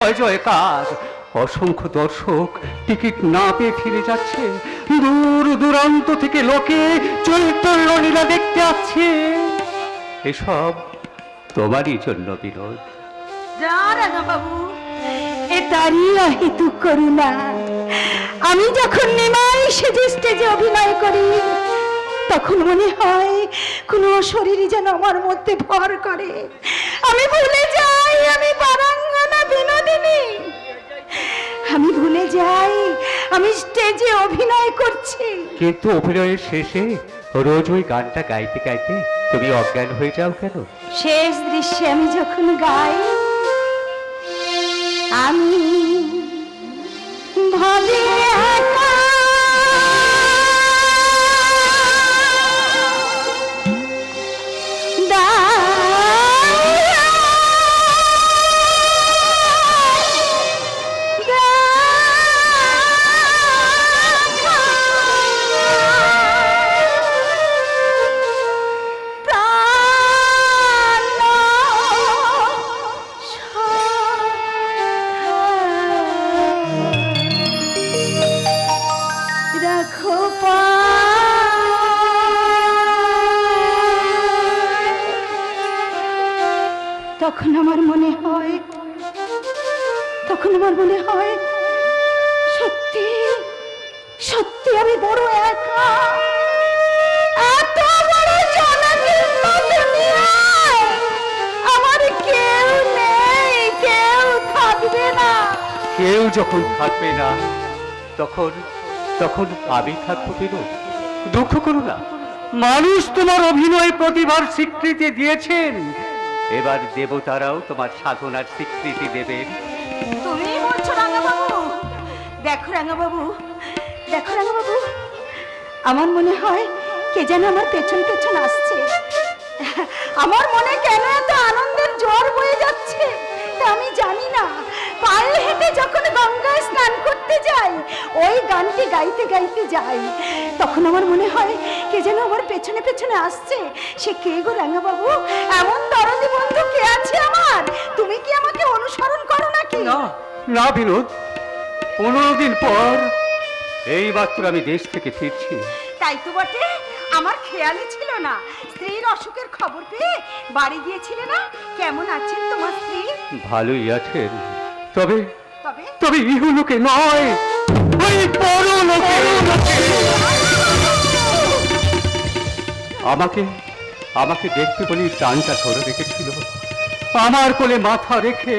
জয় জয়কার। অসংখ্য দর্শক টিকিট না পেয়ে ফিরে যাচ্ছে, দূর দূরান্ত থেকে লোকে চৈতন্য লীলা দেখতে আসছে। এসব তোমারই জন্য বিনোদ। বাবু, এটারই অহেতুক করুণা। আমি যখন নিমাই সেজে স্টেজে অভিনয় করি, তখন মনে হয় কোন শরীর যেন আমার মধ্যে ভর করে। আমি ভুলে যাই আমি পারাঙ্গনা বিনোদিনী। আমি ভুলে যাই আমি স্টেজে অভিনয় করছি। কিন্তু অভিনয়ের শেষে রোজ ওই গানটা গাইতে গাইতে তুমি অজ্ঞান হয়ে যাও কেন? শেষ দৃশ্যে আমি যখন গাই, আমি ভাবি একা তখন আমার মনে হয় সত্যি সত্যি আমি বড় একা। এত বড় জনকীর্ণ দুনিয়ায় আমার কেউ নেই, কেউ থাকবে না। কেউ যখন থাকবে না, তখন তখন আমি থাকবো বিনোদ। দুঃখ করো না, মানুষ তোমার অভিনয় প্রতিভার স্বীকৃতি দিয়েছেন, এবার দেবতারাও তোমার সাধনার স্বীকৃতি দেবেন। তুমি বলছো রাঙাবাবু? দেখো রাঙাবাবু, আমার মনে হয় কে যেন আমার পেছন পেছন আসছে। আমার মনে কেন এত আনন্দের জ্বর বয়ে যাচ্ছে তা আমি জানি না। পায়ে হেঁটে যখন গঙ্গায় স্নান করতে যাই, ওই গানটি গাইতে গাইতে যাই, তখন আমার মনে হয় কে যেন আমার পেছনে পেছনে আসছে। সে কে গো রাঙাবাবু? এমন দরদি বন্ধু কে আছে আমার? তুমি কি আমাকে অনুসরণ করো নাকি? না না বিনোদ, 15 দিন পর এই মাত্র আমি দেশ থেকে ফিরছি। তাই তো বটে, আমার খেয়ালই ছিল না। স্ত্রীর অসুখের খবর পেয়ে বাড়ি গিয়েছিলে না? কেমন আছেন তোমার স্ত্রী? ভালোই আছেন, তবে তবে তবে ইহলোকে নয়, ওই পরলোকে। আমাকে আমাকে দেখতে বলি প্রাণটা ধরে রেখেছিল। আমার কোলে মাথা রেখে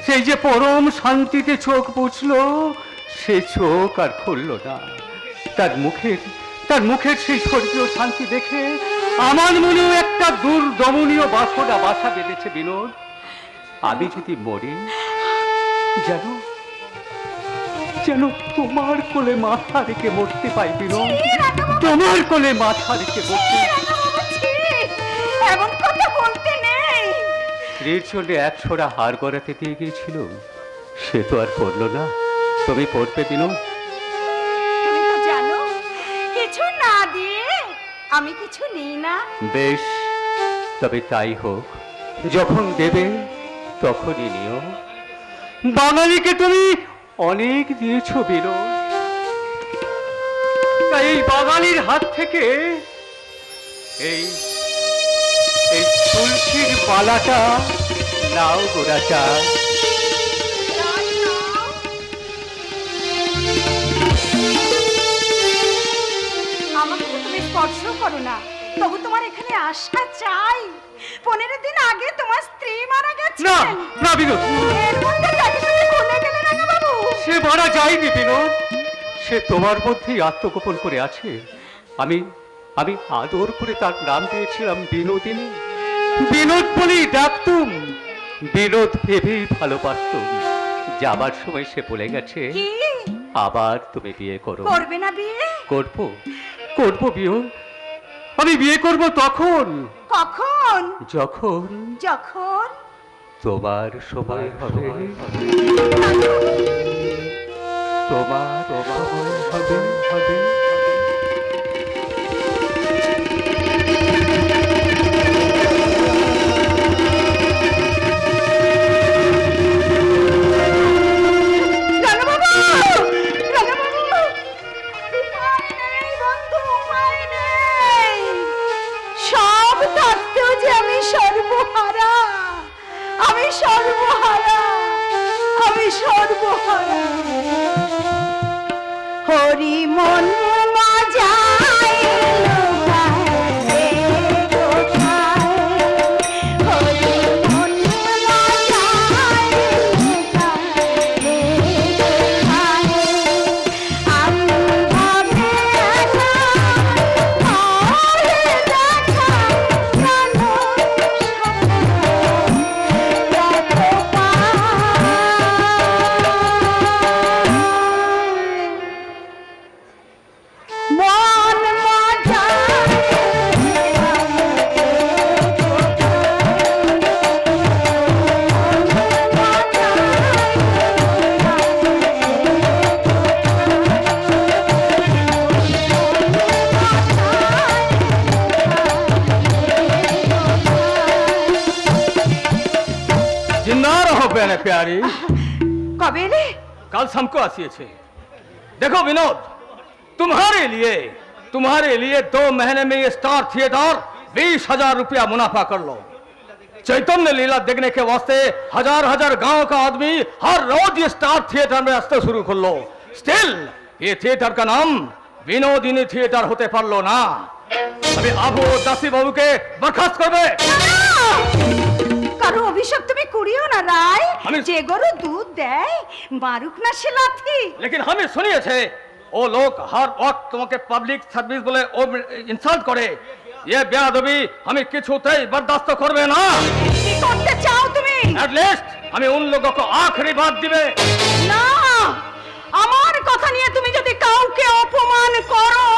সেই যে পরম শান্তিতে চোখ বুঝলো, সে চোখ আর খুলল না। তার মুখের সেই স্বর্গীয় শান্তি দেখে আমার মনেও একটা দুর্দমনীয় বাসনা বাসা বেঁধেছে বিনোদ। আমি যদি মরি, যেন যেন তোমার কোলে মাথা রেখে মরতে পাই বিনোদ, তোমার কোলে মাথা রেখে মরতে। এমন কথা বলতে নেই। স্ত্রীর জন্য 100টা হার গড়াতে দিয়ে গিয়েছিল, সে তো আর পড়লো না। তুমি পড়বে বিনোদ? তুমি তো জানো কিছু না দিয়ে আমি কিছু নিই না। বেশ, তবে তাই হোক। যখন দেবে তখনই নিও। বাঙালিকে তুমি অনেক দিয়েছো বিনোদ, তাই এই বাঙালির হাত থেকে এই এই তুলসীর পালাটা নাও গোড়াটা। আমাকে তো তুমি স্পর্শ করো না, তবু তোমার এখানে আসা চাই। 15 দিন আগে তোমার স্ত্রী মারা গেছে। না না বিনোদ, এর মধ্যে তাকে তুমি ভুলে গেলে রাঙাবাবু। সে মারা যায়নি বিনোদ, সে তোমার মধ্যেই আত্মগোপন করে আছে। আমি আদর করে তার নাম দিয়েছিলাম বিনোদিনী। বিনোদ বলেই ডাকতুম, বিনোদ ভেবেই ভালোবাসতুম। যাবার সময় সে বলে গেছে আবার তুমি বিয়ে করো। করবে না বিয়ে? করবো বিয়ে। আমি বিয়ে করব তখন। কখন? যখন যখন তোমার সময় হবে। তোমার হবে। সর্বহারা। হরি মন মজায় লুকায় কোথায়, হরি মন মজায় লুকায় কোথায়, আমি ভাবে না হয় দেখা প্রাণ মন মজা जिंदा रहो बहने प्यारी। कब एले? कल शाम को आसिए छे। देखो विनोद, तुम्हारे लिए 2 महीने में ये स्टार थिएटर 20,000 रुपया मुनाफा कर लो। चैतन्य लीला देखने के वास्ते हजार गांव का आदमी हर रोज ये स्टार थिएटर में आस्ते शुरू कर लो। स्टिल ये थिएटर का नाम विनोदिनी थिएटर होते पारलो ना। अभी आबू दासी बाबू के बर्खास्त करबे। কারো অভিশাপ তুমি করিও না রায়, আমি- যে গরু দুধ দেয় মারুক না সে লাথি। लेकिन हमें सुनिए छे ओ लोग हर वक्त তোমাকে পাবলিক সার্ভিস বলে ও ইনসাল্ট করে। ये বেয়াদবি আমি কিছুতেই বরদাস্ত করবে না। কি করতে চাও তুমি? एट लीस्ट हमें उन लोगों को आखिरी बात दिवे। না, আমার কথা নিয়ে তুমি যদি কাউকে অপমান করো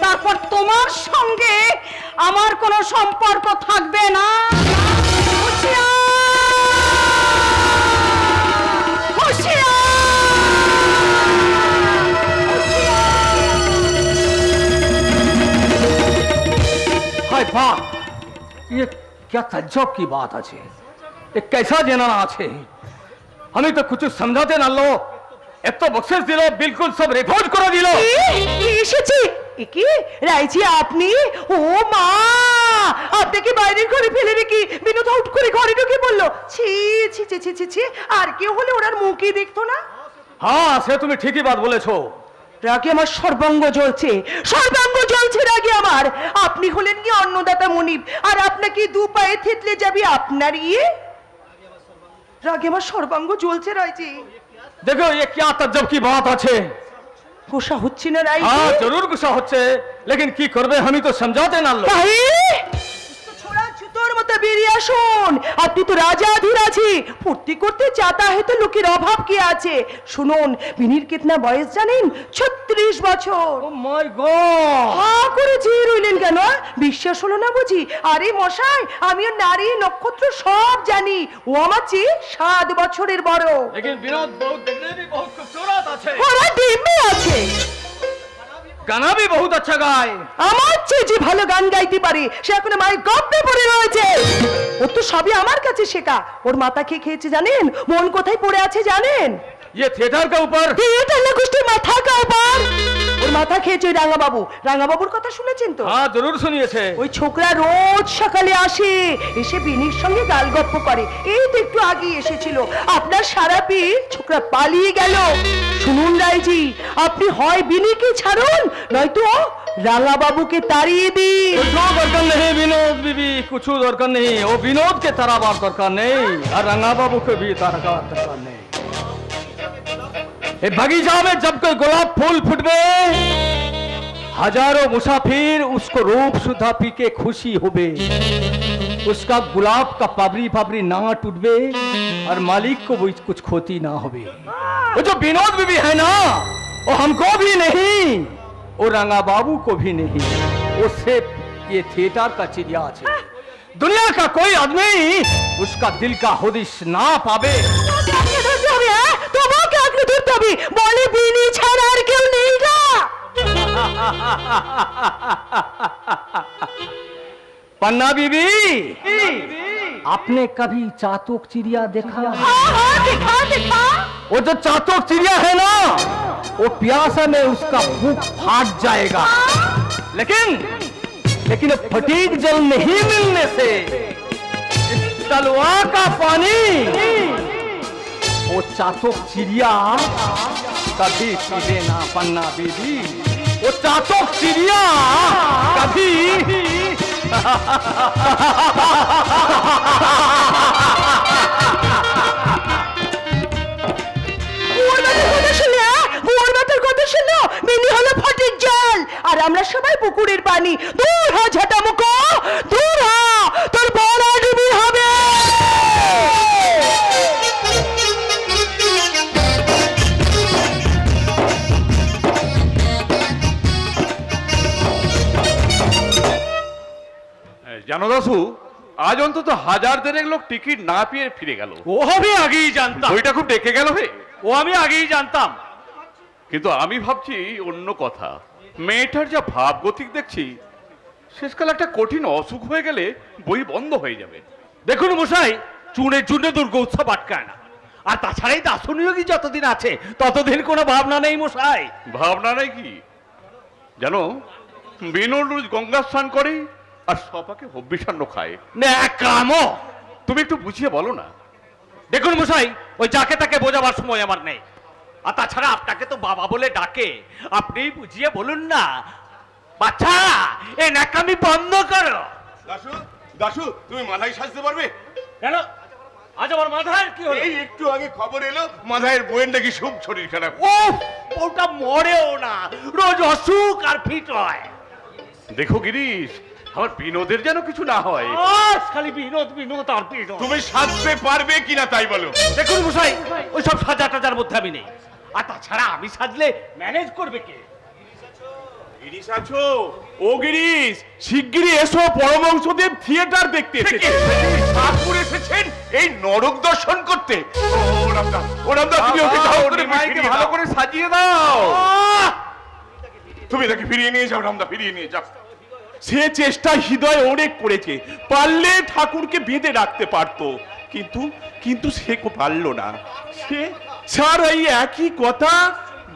তারপর তোমার সঙ্গে আমার কোনো সম্পর্ক থাকবে না। হুঁশিয়ার! হুঁশিয়ার! हाय बाप, ये क्या तज्जब की बात আছে। ये कैसा জানানা আছে। हमें तो कुछ समझाते ना लो। এত বকশিশ দিল, বিলকুল সব রেকর্ড করে দিল। এসেছি কি রাইজি আপনি? ও মা, আপনাকে বাইরের ঘরে ফেলে রেখে বিনোদ আউট করে ঘরে ঢুকে বলল ছি ছি ছি ছি ছি ছি, আর কেউ হলে ওনার মুখই দেখতো না। হ্যাঁ, সে তুমি ঠিকই বাত বলেছো। রাগে আমার সর্বাঙ্গ জ্বলছে, সর্বাঙ্গ জ্বলছে রাগে আমার। আপনি হলেন কি অন্নদাতা মনিব, আর আপনাকে দু পায়ে থেতলে যাবে আপনার ইয়ে। রাগে আমার সর্বাঙ্গ জ্বলছে রাইজি। देखो ये क्या तज्जब की बात আছে। গোসা হচ্ছে না রাইজি? हाँ जरूर गुस्सा হচ্ছে, लेकिन কি করবে আমি তো समझाते না লো। ভাই ছোড়া জুতোর মতো বেরিয়ে আসুন। আপনি তো রাজাধিরাজি, ফুর্তি করতে চাতা है तो লোকের অভাব কি আছে। শুনুন, বিনির কিতনা বয়স জানেন? 36 বছর। ও মাই গড, হা করে চেয়ে রইলেন কেন? বিশ্বাস হলো না বুঝি? আরে মশাই, আমিও নারী নক্ষত্র সব জানি। ও আমার চেয়ে 7 বছরের বড়। लेकिन विनोद बहुत देखने भी बहुत खूबसूरत আছে। ওরা ডিমে আছে। गाना भी बहुत अच्छा गाए। আমার চেয়ে যে ভালো গান গাইতে পারে সে এখন মাই গপ্পে পড়ে রয়েছে। ও তো সবই আমার কাছে শেখা। ওর মাথা খেয়েছে জানেন? মন কোথায় পড়ে আছে জানেন? ये थिएटर के ऊपर থিয়েটার না গোষ্ঠীর মাথা কাউপার। ওর মাথা খেয়েছে ওই রাঙাবাবু। রাঙাবাবুর কথা শুনেছেন তো? हाँ जरूर सुनिए। ওই ছোকরা রোজ সকালে আসে, এসে বিনির সঙ্গে গালগপ্প করে। এই তো একটু আগে এসেছিল। আপনার সারা পেয়ে ছোকরা পালিয়ে গেল। শুনুন রাইজি, আপনি হয় বিনিকে ছাড়ুন নয়তো রাঙাবাবুকে তাড়িয়ে দিন। कुछ दरकार नहीं विनोद बीबी, कुछ दरकार नहीं। वो विनोद के ताराबार दरकार नहीं, और रंगा बाबू के भी ताराबार दरकार नहीं। ये बगीचा में जब कोई गुलाब फूल फुटबे, हजारों मुसाफिर उसको रूप सुधा पी के खुशी होबे। उसका गुलाब का पाबरी पाबरी ना टूटबे, और मालिक को भी कुछ खोती ना होबे। वो जो विनोद बीबी है ना, वो हमको भी नहीं, वो रंगा बाबू को भी नहीं। वो सिर्फ ये थिएटर का चिड़िया है। दुनिया का कोई आदमी उसका दिल का होदिश ना पावे। বলে বিনি ছাড়া আর কেউ নেই না। पन्ना बीबी, आपने कभी चातक चिड़िया देखा? देखा देखा। वो जो चातक चिड़िया है ना, वो प्यासा में उसका भूख फाट जाएगा, लेकिन फटीक जल नहीं मिलने से इस तलवा का पानी ও চাতক চিড়িয়া कभी पीले ना पन्ना बेबी वो चातक चिड़िया कभी আর আমরা সবাই পুকুরের পানি দূর হ ঝাঁটামুখ দূর হ তোর বড় ডুবি হবে জানো দাসু, আজ অন্তত হাজার দেড়েক লোক টিকিট না পেয়ে ফিরে গেল। ও আমি আগেই জানতাম, বইটা খুব ডেকে গেল হে। ও আমি আগেই জানতাম। কিন্তু আমি ভাবছি অন্য কথা। মেয়েটার যা ভাবগতিক দেখছি, শেষকাল একটা কঠিন অসুখ হয়ে গেলে বই বন্ধ হয়ে যাবে। দেখুন মশাই, চুনের জন্য দুর্গা উৎসব আটকায় না। আর তাছাড়াই দাসনিয়োগী যতদিন আছে ততদিন কোনো ভাবনা নেই মশাই। ভাবনা নাই কি জানো, বিনোদ রোজ গঙ্গা স্নান করে আর সবাকে হব্বিষান্ন খায়। না কামো। তুমি একটু বুঝিয়ে বলো না। দেখুন মশাই, ওই যাকে তাকে বোঝাবার সময় আমার নেই। আর তাছাড়া আপনাকে তো বাবা বলে ডাকে, আপনি বুঝিয়ে বলুন না। বাচ্চা, এই ন্যাকামি বন্ধ করো। দাশু, দাশু, তুমি মাথায় সাজতে পারবে? কেন আজ আমার মাথায় কি হলো? এই একটু আগে খবর এলো মাথায় বইয়ের নাকি খুব শরীর খারাপ। ও ওটা মরেও না, রোজ অসুখ আর ফিট হয়। দেখো গিরিশ, আমার বিনোদের যেন কিছু না হয়। আজ খালি বিনোদ বিনোদ আর বিনোদ। তুমি সাজতে পারবে কিনা তাই বলো। দেখুন মশাই, ওই সব সাজা টাজার মধ্যে আমি নেই। আর তাছাড়া আমি সাজলে ম্যানেজ করবে কে? গিরিশ আছো? ও গিরিশ, শিগগিরই এসো, পরমহংসদেব থিয়েটার দেখতে এসেছে। ঠাকুর এসেছেন এই নরক দর্শন করতে। ও রামদা, ও রামদা, তুমি ওকে দাও, ওরে মাইকে ভালো করে সাজিয়ে দাও। তুমি তাকে ফিরিয়ে নিয়ে যাও রামদা, ফিরিয়ে নিয়ে যাও। সে চেষ্টা হৃদয় অনেক করেছে, পারলে ঠাকুরকে বেঁধে রাখতে পারতো, কিন্তু কিন্তু সে পারলো না। সে স্যার এই একই কথা,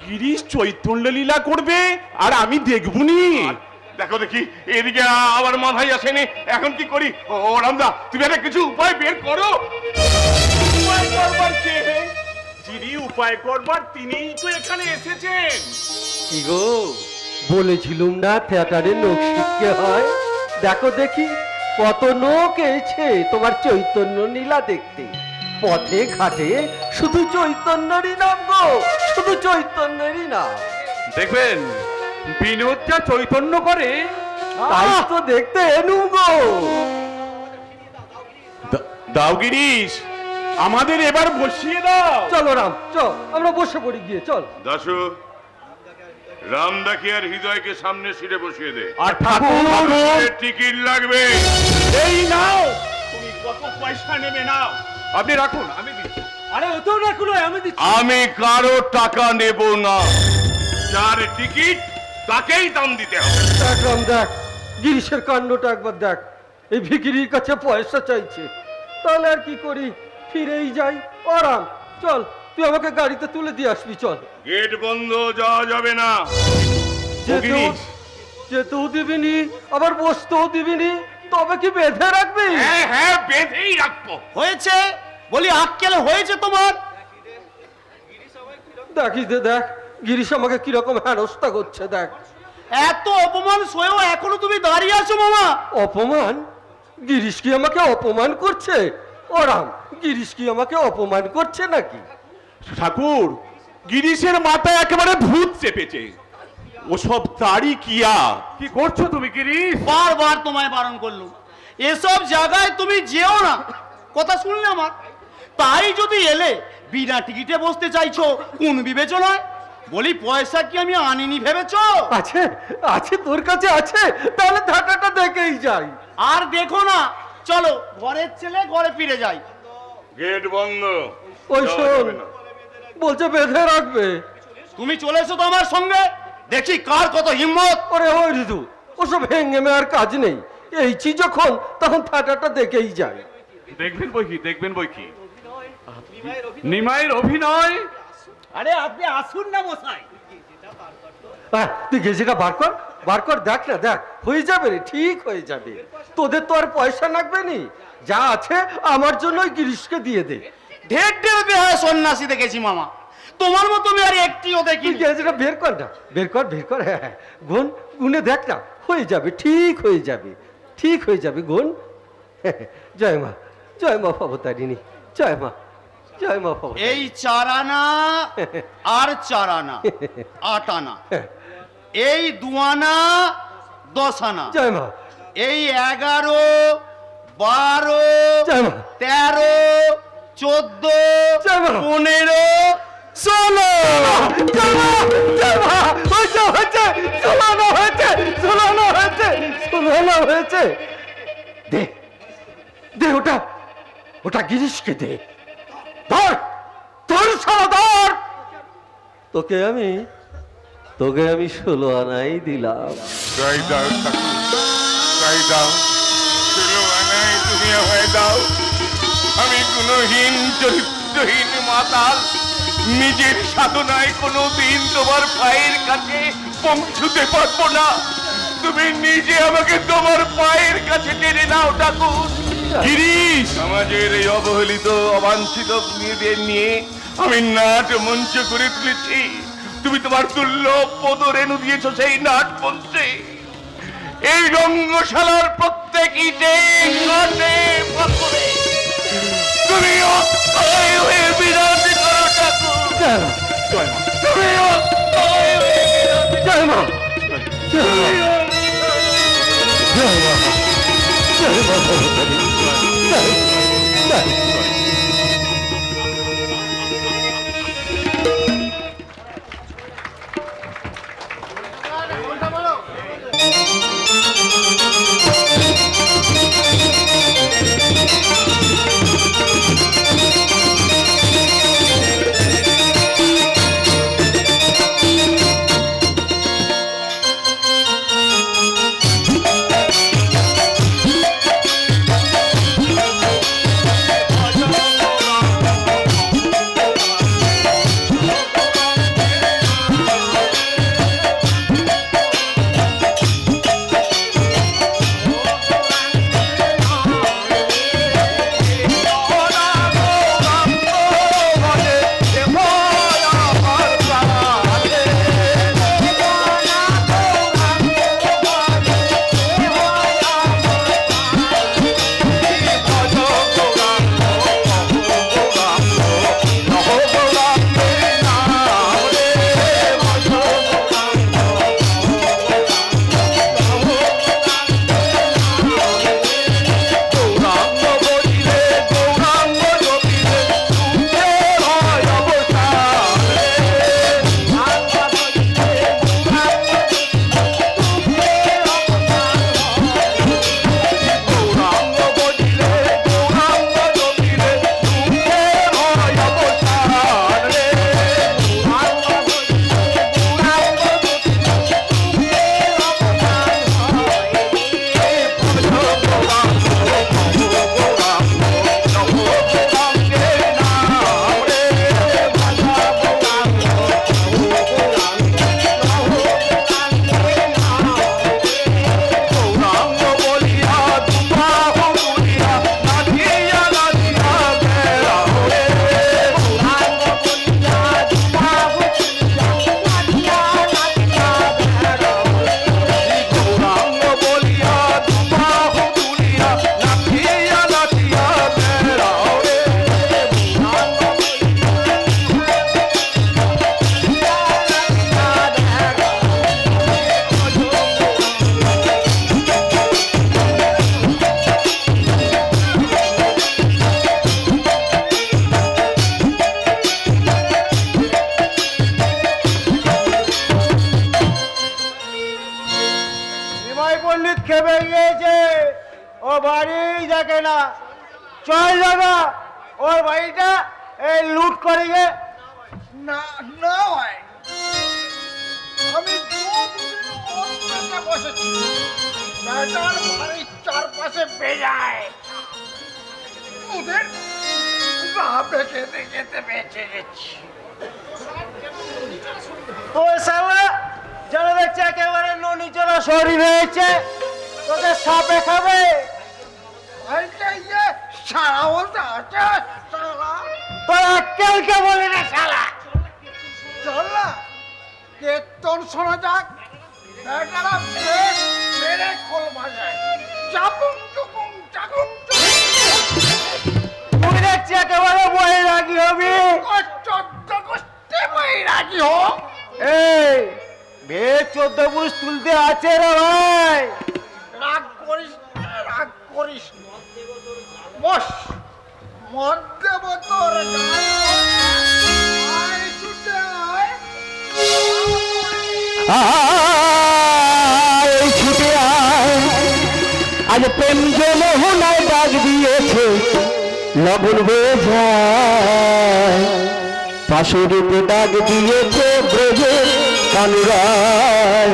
গিরিশ চৈতন্য লীলা করবে আর আমি দেখবুনি। দেখো দেখি, এদিকে আমার মাথায় আসেনি, এখন কি করি? ও রামদা, তুমি একটা কিছু উপায় বের করো। উপায় করবার কে? যিনি উপায় করবার তিনিই তো এখানে এসেছেন। কি গো, বলেছিলুম না থিয়েটারে লোক শিখতে হয়? দেখো দেখি কত লোক এসেছে তোমার চৈতন্য নীলা দেখতে। পথে ঘাটে শুধু চৈতন্যেরই নাম গো, শুধু চৈতন্যেরই নাম। দেখবেন বিনোদ যা চৈতন্য করে, তাই তো দেখতে এলুম গো। দাও গিরিশ, আমাদের এবার বসিয়ে দাও। চলো রাম, চল আমরা বসে পড়ি গিয়ে, চল। দাশু, রামদাকে আর হৃদয়কে সামনে সিটে বসিয়ে দে। আর ঠাকুর টিকিট লাগবে। এই নাও, তুমি কত পয়সা নেবে নাও। আপনি রাখুন, আমি দিচ্ছি। আরে ওতেও না কুলো, আমি দিচ্ছি। আমি কারো টাকা নেব না, যার টিকিট তাকেই দাম দিতে হবে। দেখ রাম, দেখ গিরিশের কাণ্ডটা একবার দেখ। এই ভিখিরির কাছে পয়সা চাইছে, তাহলে আর কি করি, ফিরেই যাই। ও রাম, চল তুই আমাকে গাড়িতে তুলে দিয়ে আসবি, চল। গেট বন্ধ, যাওয়া যাবে না। যেতেও দিবিনি, আবার বসতেও দিবিনি, তবে কি বেঁধে রাখবি? হ্যাঁ হ্যাঁ, বেঁধেই রাখবো। হয়েছে বলি, আক্কেল হয়েছে তোমার? দেখিস দেখ গিরিশ আমাকে কিরকম হেনস্থা করছে, দেখ। এত অপমান সয়েও এখনো তুমি দাঁড়িয়ে আছো মামা? অপমান? গিরিশ কি আমাকে অপমান করছে? ও রাম, গিরিশ কি আমাকে অপমান করছে নাকি? ঠাকুর, গিরিশের মাথায় একেবারে ভূত চেপেছে। ওসব দাড়ি কিয়া। কি করছো তুমি গিরিশ? বারবার তোমায় বারণ করলুম, এসব জায়গায় তুমি যেও না। কথা শুনলে আমার? তাই যদি এলে বিনা টিকিটে বসতে চাইছো, কোন বিবেচনায়? বলি পয়সা কি আমি আনিনি ভেবেছো? আছে আছে, তোর কাছে আছে, তাহলে ধাটাটা দেখেই যাই। আর দেখো না, চলো ঘরের ছেলে ঘরে ফিরে যাই। গেট বন্ধ। ওই যাওয়া শোন, যাবে না। বলছে বেঁধে রাখবে। তুমি চলে এসো তো আমার সঙ্গে, দেখি কার কত হিম্মত। ওরে ওই ঋতু, ওসব হেঙ্গেমে আর কাজ নেই। এইছি যখন, তখন থাটাটা দেখেই যাই। দেখবেন বই কি, দেখবেন বই কি, নিমাইয়ের অভিনয়। আরে আপনি আসুন না মশাই। তুই গেজিটা বার কর, বার কর, দেখ না, দেখ হয়ে যাবে রে, ঠিক হয়ে যাবে। তোদের তো আর পয়সা লাগবে নি, যা আছে আমার জন্য ওই গিরিশকে দিয়ে দে। ঢের ঢের দেহায় সন্ন্যাসী দেখেছি মামা, তোমার মতো আমি আর একটিও তুই দেখিনি। গেঞ্জিটা বের কর না, বের কর বের কর। হ্যাঁ হ্যাঁ, গুণ গুনে দেখ না, হয়ে যাবে, ঠিক হয়ে যাবে, ঠিক হয়ে যাবে গুণ। জয় মা, জয় মা ভবতারিণী, জয় মা, জয় মা ভবতারিণী। এই 4 আনা আর 4 আনা 8 আনা, এই 2 আনা 10 আনা, জয় মা, এই 11, 12, জয় মা, 13, 14, জয় মা। 15, 16। জয় মা, জয় মা, হয়েছে হয়েছে, ঝোলানো হয়েছে, ঝোলানো হয়েছে, ঝোলানো হয়েছে। দে দে ওটা, ওটা গিরিশকে দে, ধর ধর সারা ধর। তোকে আমি 16 আনাই দিলাম। তাই দাও ঠাকুর, তাই দাও, 16 আনাই তুমি আমায় দাও। আমি গুণহীন চরিত্রহীন মাতাল, নিজের সাধনায় কোনোদিন তোমার পায়ের কাছে পৌঁছতে পারবো না। তুমি নিজে আমাকে তোমার পায়ের কাছে টেনে নাও ঠাকুর। গিরিশ, সমাজের এই অবহেলিত অবাঞ্ছিত মেয়েদের নিয়ে আমি নাট মঞ্চ করে তুলেছি। তুমি তোমার দুর্লভ পদরেণু দিয়েছ সেই নাট মঞ্চে। এই রঙ্গশালার প্রত্যেক ইটে কাঠে পাথরে তুমি অক্ষয় হয়ে বিরাজ করো ঠাকুর। জয় মা, তুমি অক্ষয় হয়ে বিরাজ জয় মা, জয় মা, জয় মা, জয় মা ভবতারিণী, জয়, জয়। পণ্ডিত খেপে গিয়েছে, ও বাড়ি দেখে না। চল দাদা, ওর বাড়িটা এই লুট করে গে। না না হয়, আমি বসেছি বেটার বাড়ির চারপাশে বেজায় ওদের বাপে খেতে খেতে বেঁচে গেছি। তো সালা যারা দেখছে একেবারে ননি চলা শরীর হয়েছে, তোদের সাপে খাবে। সারা বলতে আছে সারা তোর আক্কেলকে বলে না শালা। চল না কীর্তন শোনা যাক। বেটারা বেশ মেরে খোল বাজায়। চাপুম চুপুম চাকুম তুই দেখছি একেবারে বয়ে রাখি হবি। চোদ্দ গোষ্ঠী বৈরাগী হোক। এই বে 14 পুরুষ তুলতে আছে রে ভাই। রাগ করিস না, রাগ করিস না। বস মধ্যে তোর আয় ছুটে আয়। আয় ছুটে আয়, আজ প্রেম মোহনায় ডাক দিয়েছে, লবণ হয়ে যায়। বাঁশুরিতে ডাক দিয়েছে ব্রজের কানুরায়,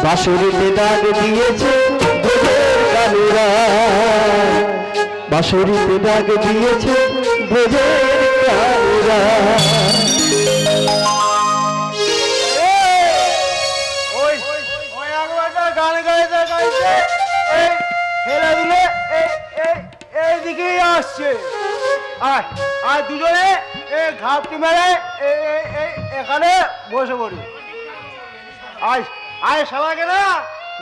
বাঁশুরিতে ডাক দিয়েছে ব্রজের কানুরায়, বাঁশুরিতে ডাক দিয়েছে ব্রজের কানুরায়। ওই ওই একবারটা গান গাইতে গাইতে এই ছেলে দিলে এইদিকেই আসছে। আয় আয় দুজনে এই ঘাপটি মেরে এখানে বসে পড়ি। আয় আয় সবাইকে না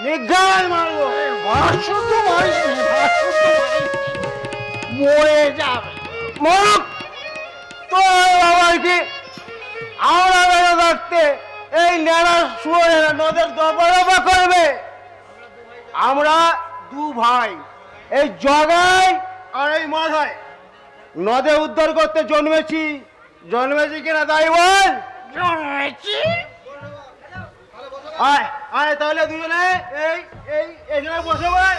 নিজ্ঞান মারবো। ভাসুত মারিস নি, ভাসুত মারিস নি। মরে যাবে। মরুক তো বাবা কি আমরা বেড়ে থাকতে এই নেড়া শুয়ে নদের দপরপা করবে। আমরা দু ভাই এই জগাই আর এই মাথায় নদে উদ্ধার করতে জন্মেছি কিনা তাই বল। জন্মেছি। আয় আয় তাহলে দুজনে এই এই এখানে বসে পড়।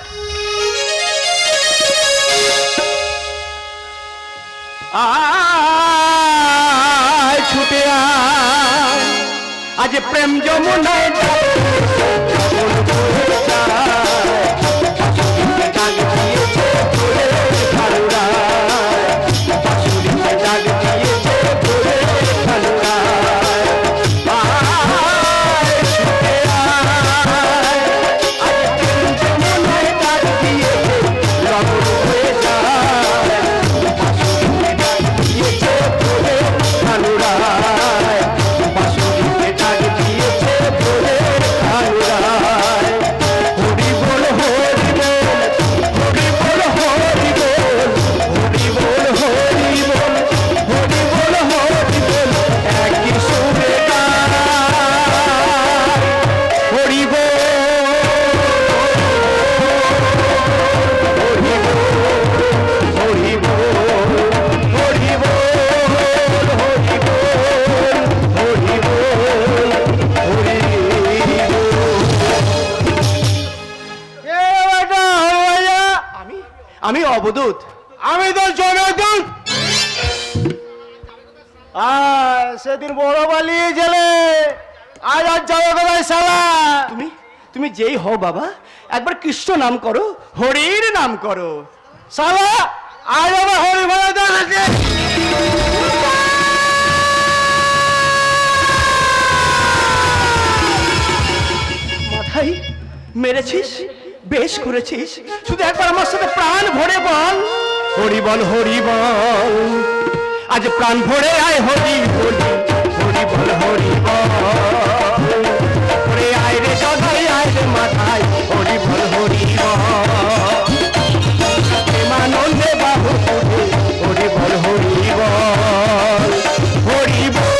আয় ছুটে আয়, আজ প্রেম যমুনায় ডাক দিয়েছে, ডাক দিয়েছে ভোরের কানুরায়, বাঁশুরিতে ডাক দিয়েছে ভোরের কানুরায়। আয় ছুটে আয়, আজ প্রেম যমুনায় ডাক দিয়েছে, লবণ হয়ে যায়। দিয়েছে ভোরের কানুরায়, বাঁশুরিতে ডাক দিয়েছে ভোরের কানুরায়। হরি বল হরি বল, হরি বল হরি বল, হরি বল হরি বল, হরি বল হরি বল, একই সুরে গায়। হরি বল, হরি বল, হরি বল, হরি বল, হরি বল, হরি বল। আমি অবদূত, আমি তো জনদূত। সেদিন বড় পালিয়ে গেলে আজ আর যাবে কোথায় শালা? তুমি যেই হও বাবা, একবার কৃষ্ণ নাম করো, হরির নাম করো। শালা আজ আমার হরি ভাড়া দেখেছে। মাথায় মেরেছিস, বেশ করেছিস, শুধু একবার আমার সাথে প্রাণ ভরে বল, হরি বল হরি বল। আজ প্রাণ ভরে আয় হরি বলি, হরি বল হরি বল। ওরে আয় রে জগাই আয় রে মাথায়, হরি বল হরি বল। প্রেমানন্দে বাহু তুলে, হরি বল হরি বল, হরি বল।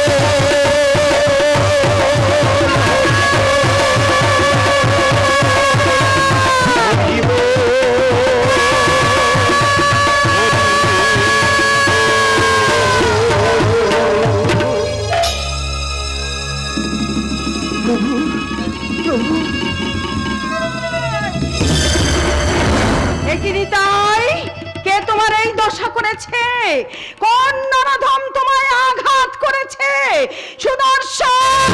হরি বল। একিরিতাই, কে তোমার এই দশা করেছে? কোন নরধম তোমায় আঘাত করেছে? সুদর্শন!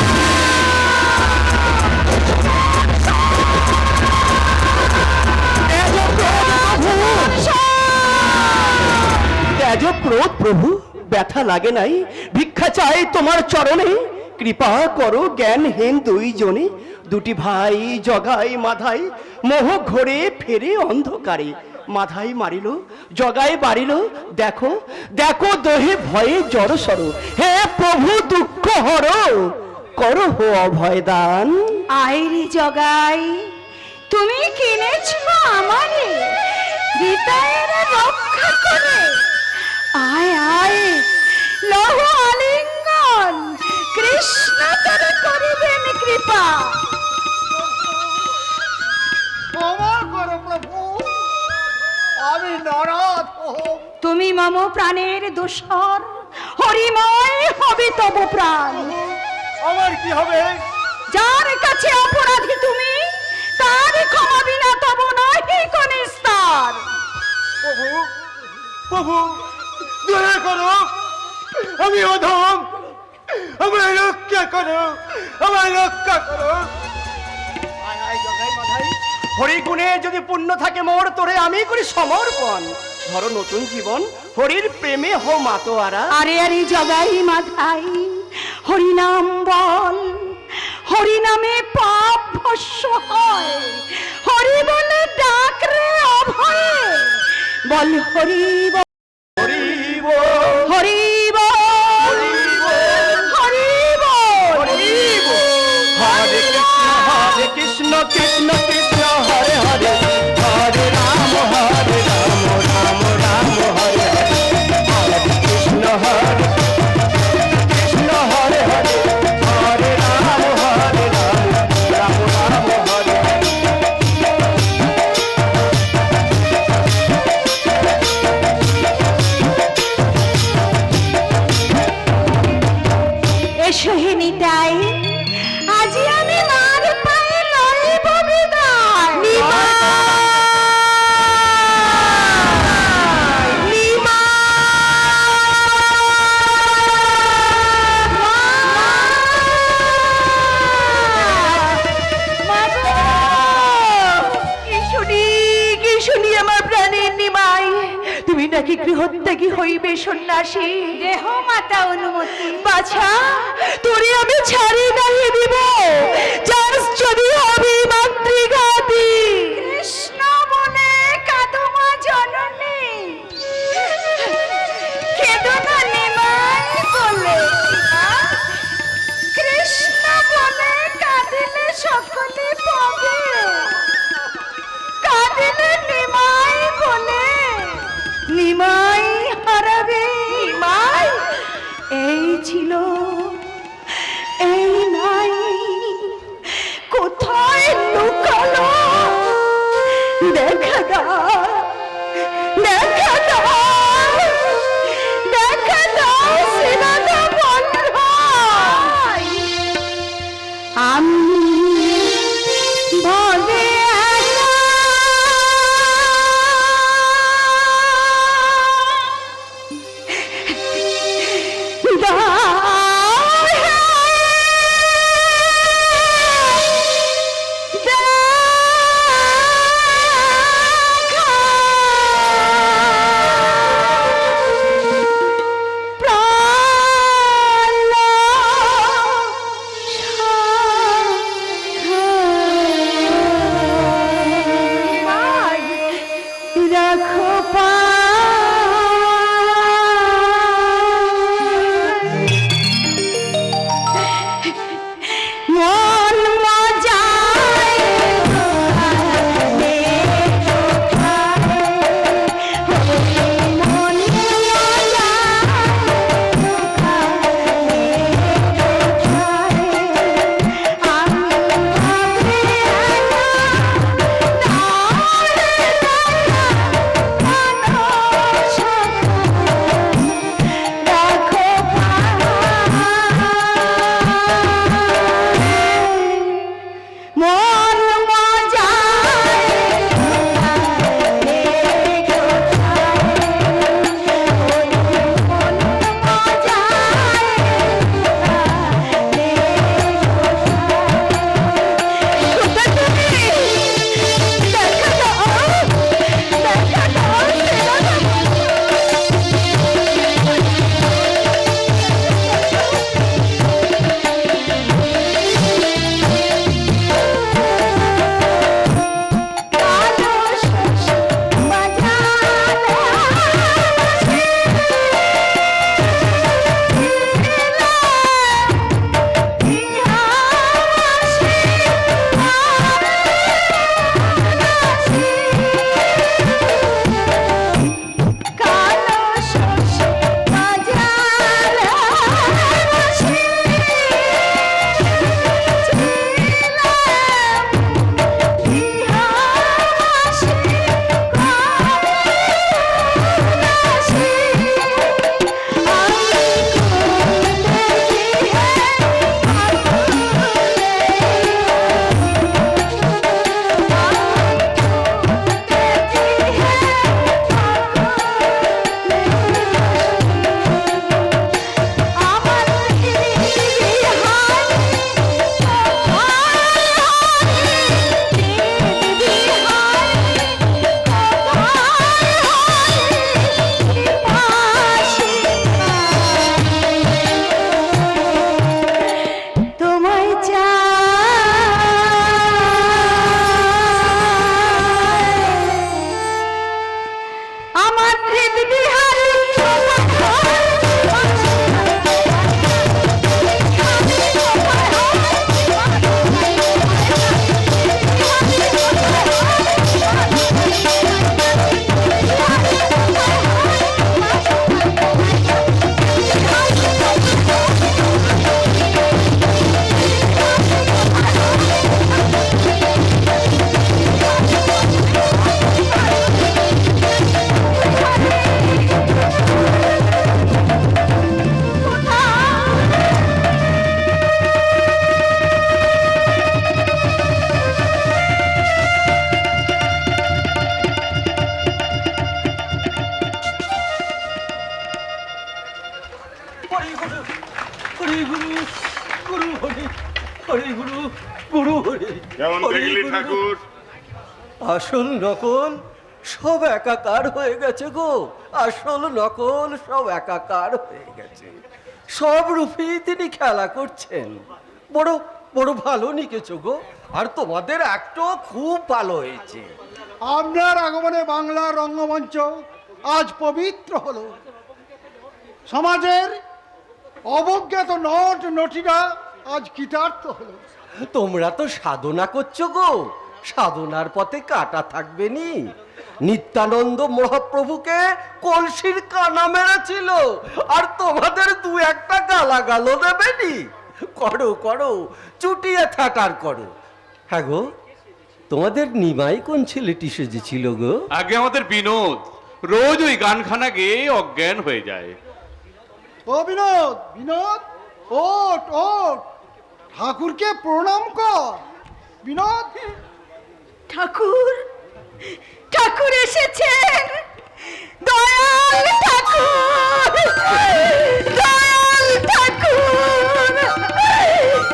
তেজ ক্রোধ প্রভু, ব্যথা লাগে নাই, ভিক্ষা চাই তোমার চরণে, কৃপা করো জ্ঞানহীন দুইজনে, দুটি ভাই জগাই মাধাই, মোহ ঘোরে ফেরে অন্ধকারে, মাথায় মারিল জগায় বাড়িল, দেখো দেখো দোহে ভয়ে জড় সর, হে প্রভু দুঃখ হর করো হো অভয় দান। আইরি জগাই, তুমি কিনেছ আমারে গীতায়ের রক্ষা করে। আয় আয় লহ আলিঙ্গন, কৃষ্ণ তোরে করিবেন কৃপা। ক্ষমা করো প্রভু, আমি নারাজ। তুমি মম প্রাণের দোসর, হরিময় হবে তব প্রাণ। আমার কি হবে? যার কাছে অপরাধী তুমি, তার ক্ষমা বিনা তব নহি কোন স্তর। প্রভু, প্রভু দয়া করো, আমি অধম, আমায় রক্ষা করো, আমায় রক্ষা করো। হরি গুণে যদি পুণ্য থাকে মোর, তোরে আমি করি সমর্পণ। ধরো নতুন জীবন, হরির প্রেমে হো মাতোয়ারা। আরে আরে জগাই মাথাই, হরিনাম বল, হরিনামে পাপ ভস্য হয়। হরি বলে ডাক রে অভয়ে, বল হরি বল, হরি বল, হরি বল, হরি বল, হরি বল। হরে কৃষ্ণ কৃষ্ণ কৃষ্ণ হরে হরে, হরে রাম রাম রাম হরে হরে, হরে কৃষ্ণ কৃষ্ণ হরে হরে, হরে রাম রাম রাম হরে হরে। এসো হে নিতাই, আজি আমি মার পায়ে লইব বিদায়। কি শুনি আমার প্রাণের নিমাই, তুমি নাকি গৃহত্যাগী হইবে সন্ন্যাসী। দেহ মাতা অনুমতি। বাছা, তোরে আমি ছাড়ি নাহি দিব, যাস যদি হবি মাতৃঘাতী। কৃষ্ণ বলে কাঁদো মা জননী, কেঁদো না নিমাই বলে। কৃষ্ণ বলে কাঁদিলে সকলে পাবে, কাঁদিলে নিমাই বলে নিমাই হারাবে। নিমাই এই ছিল এই নাই, হরি গুরু গুরু হরি হরি গুরু গুরু হরি কেমন হরি দেখলি গুরু। ঠাকুর? আসল নকল সব একাকার হয়ে গেছে গো, আসল নকল সব একাকার হয়ে গেছে। সব রূপেই তিনি খেলা করছেন। বড় বড় ভালো নিকেছো গো, আর তোমাদের একটাও খুব ভালো হয়েছে। আপনার আগমনে বাংলার রঙ্গমঞ্চ আজ পবিত্র হলো। সমাজের অবজ্ঞাত নট নটিরা আজ কৃতার্থ হলো। তোমরা তো সাধনা করছো গো, সাধনার পথে কাটা থাকবে নি। নিত্যানন্দ মহাপ্রভুকে কলসির কানা মেরেছিল, আর তোমাদের দু একটা গালাগালও দেবেনি। করো করো, চুটিয়ে থাটার করো। হ্যাঁ গো, তোমাদের নিমাই কোন ছেলেটি সেজেছিল গো? আগে আমাদের বিনোদ রোজ ওই গানখানা গেয়ে অজ্ঞান হয়ে যায়। ও বিনোদ, বিনোদ, ওঠ ওঠ, ঠাকুরকে প্রণাম কর। বিনোদ, ঠাকুর, ঠাকুর এসেছেন, দয়াল ঠাকুর, দয়াল ঠাকুর,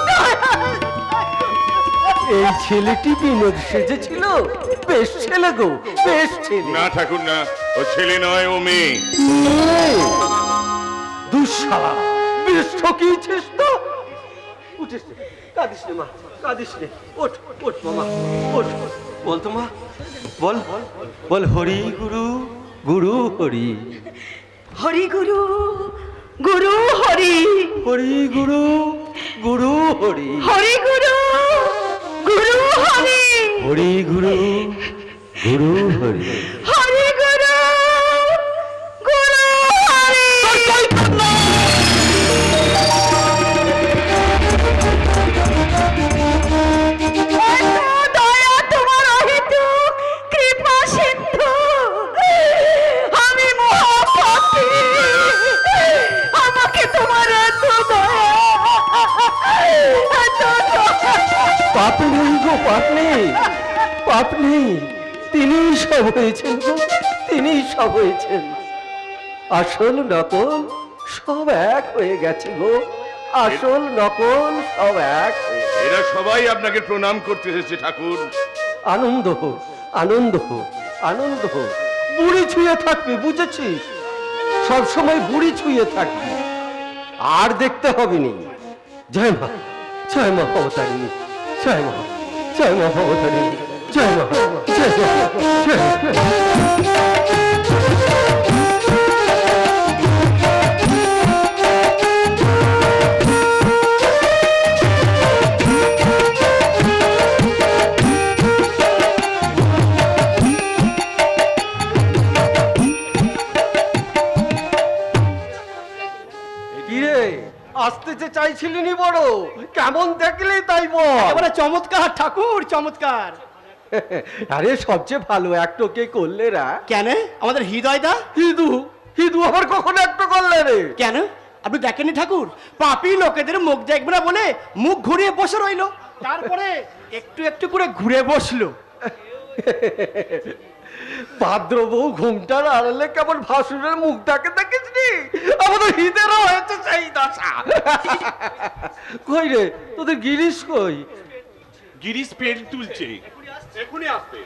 দয়াল। এই ছেলেটি বিনোদ সেজেছিল? বেশ ছেলে গো, বেশ ছেলে। না ঠাকুর না, ও ছেলে নয়, ও মেয়ে। দুঃশালা, বেশ ঠকিয়েছিস তো। উঠিস নে, কাঁদিস নে মা, কাঁদিস নে। ওঠ ওঠ মামা, ওঠ। বল তো মা, বল বল হরি গুরু গুরু হরি হরি গুরু, গুরু হরি, হরি গুরু গুরু হরি হরি গুরু, গুরু হরি, হরি গুরু গুরু হরি। হরি গুরু, গুরু হরি। দয়া তোমার অহেতুক কৃপা সিন্ধু, আমি মহাপাপী, আমাকে তোমার এত দয়া, এত দয়া। পাপ নেই গো, পাপ নেই, পাপ নেই। তিনি সব হয়েছেন গো, তিনি সব হয়েছেন। আসল নকল সব এক হয়ে গেছে গো, আসল নকল সব এক হয়ে গেছে। এরা সবাই আপনাকে প্রণাম করতে এসেছে ঠাকুর। আনন্দ হোক, আনন্দ হোক, আনন্দ হোক। বুড়ি ছুঁয়ে থাকবে, বুঝেছিস? সব সময় বুড়ি ছুঁয়ে থাকবি, আর দেখতে হবে নি। জয় মা, জয় মা অবতারিণী, জয় মা, জয় মা অবতারিণী, জয় মা, জয় মা, জয় মা। কিরে, আসতে যে চাইছিলিনি বড়, কেমন দেখলি তাই বল। একেবারে চমৎকার ঠাকুর, চমৎকার। আরে সবচেয়ে ভালো একটোকে করলে রা। কেন আমাদের হৃদয়দা? হিদু, হিদু আবার কখন একটো করলে রে? কেন আপনি দেখেননি ঠাকুর? পাপী লোকেদের মুখ দেখবে না বলে মুখ ঘুরিয়ে বসে রইলো, তারপরে একটু একটু করে ঘুরে বসলো। ভাদ্র বউ ঘুমটার আড়ালে কেমন ভাসুরের মুখটাকে দেখিসনি? আমাদের হিদেরও হয়েছে সেই দশা। কই রে, তোদের গিরিশ কই? গিরিশ পেন তুলছে। এখনই আসবে।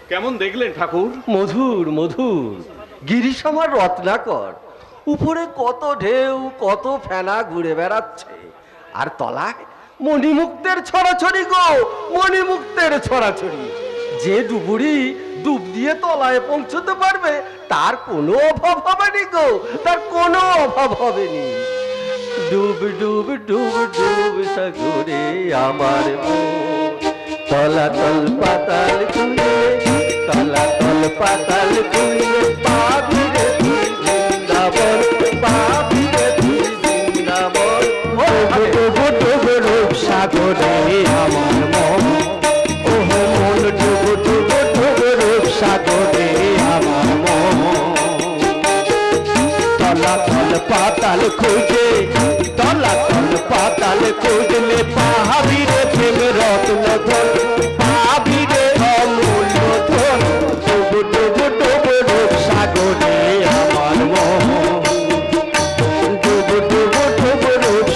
কেমন দেখলেন ঠাকুর? মধুর মধুর, গিরিশ আমার রত্নাকর। উপরে কত ঢেউ, কত ফেনা ঘুরে বেড়াচ্ছে, আর তলায় মণিমুক্তের ছড়াছড়ি গো, মণিমুক্তের ছড়াছড়ি। যে ডুবুরি ডুব দিয়ে তলায় পৌঁছতে পারবে তার কোনো অভাব হবে নি গো, তার কোনো অভাব হবে নি। ডুব ডুব ডুব ডুব সাগরে আমার মন, তলাতল পাতাল খুলে, তলাতল পাতাল খুলে, পাবিরে তুই বৃন্দাবন, পাবিরে তুই বৃন্দাবন। ডুব ডুব রূপ সাগরে আমার মন, ওহ মন ডুব ডুব ডুব রূপ সাগরে আমার মন। তলাতল পাতাল খুঁজে, তলাতল পাতাল খুঁজলে পাহাবিরে প্রেম রত্ন ধন, পাহাবিরে অমূল্য ধন। ডুব ডুব ডুব রূপ সাগরে আমার মন, ডুব ডুব ডুব রূপ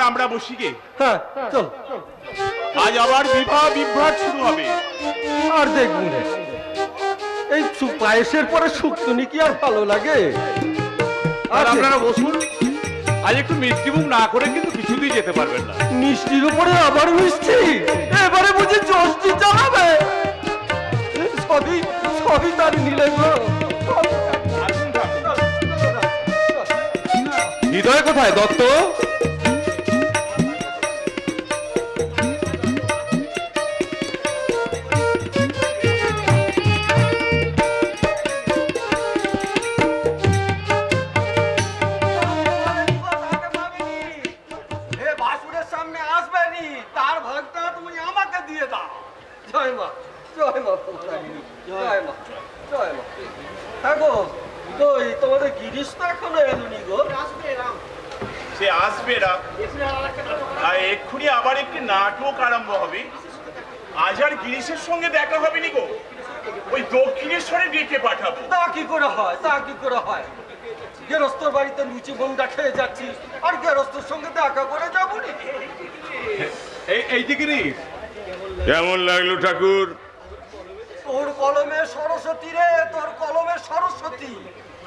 আমরা বসি গে। হ্যাঁ চল, আজ আবার বিবাহ বিভ্রাট শুরু হবে। আর দেখুন রে, এই পায়েসের পরে শুক্তুনি কি আর ভালো লাগে? আর আপনারা বসুন, আজ একটু মিষ্টি মুখ না করে কিন্তু কিছুতেই যেতে পারবেন না। মিষ্টির উপরে আবার মিষ্টি, এবারে বুঝি জষ্টি চালাবে? সবই সবই তার নিলে গো। আসুন ঠাকুর। হৃদয় কোথায় দত্ত? সামনে আসবে নি, তার ভাগটা তুমি আমাকে দিয়ে দাও। জয় মা, জয় মা, জয় মা, জয় মা। হ্যাঁ গো, কই তোমাদের গিরিশ তো এখনো এলুনি গো? সে আসবে না, আর এক্ষুনি আবার একটি নাটক আরম্ভ হবে। আজ আর গিরিশের সঙ্গে দেখা হবে নি গো, ওই দক্ষিণেশ্বরে ডেকে পাঠাবো। তা কি করে হয়, তা কি করে হয়? গেরস্তর বাড়িতে লুচি বোনটা খেয়ে যাচ্ছি, আর গেরস্তর সঙ্গে দেখা করে যাবো নি? এই যে গিরিশ, কেমন লাগলো ঠাকুর? তোর কলমে সরস্বতী রে, তোর কলমে সরস্বতী।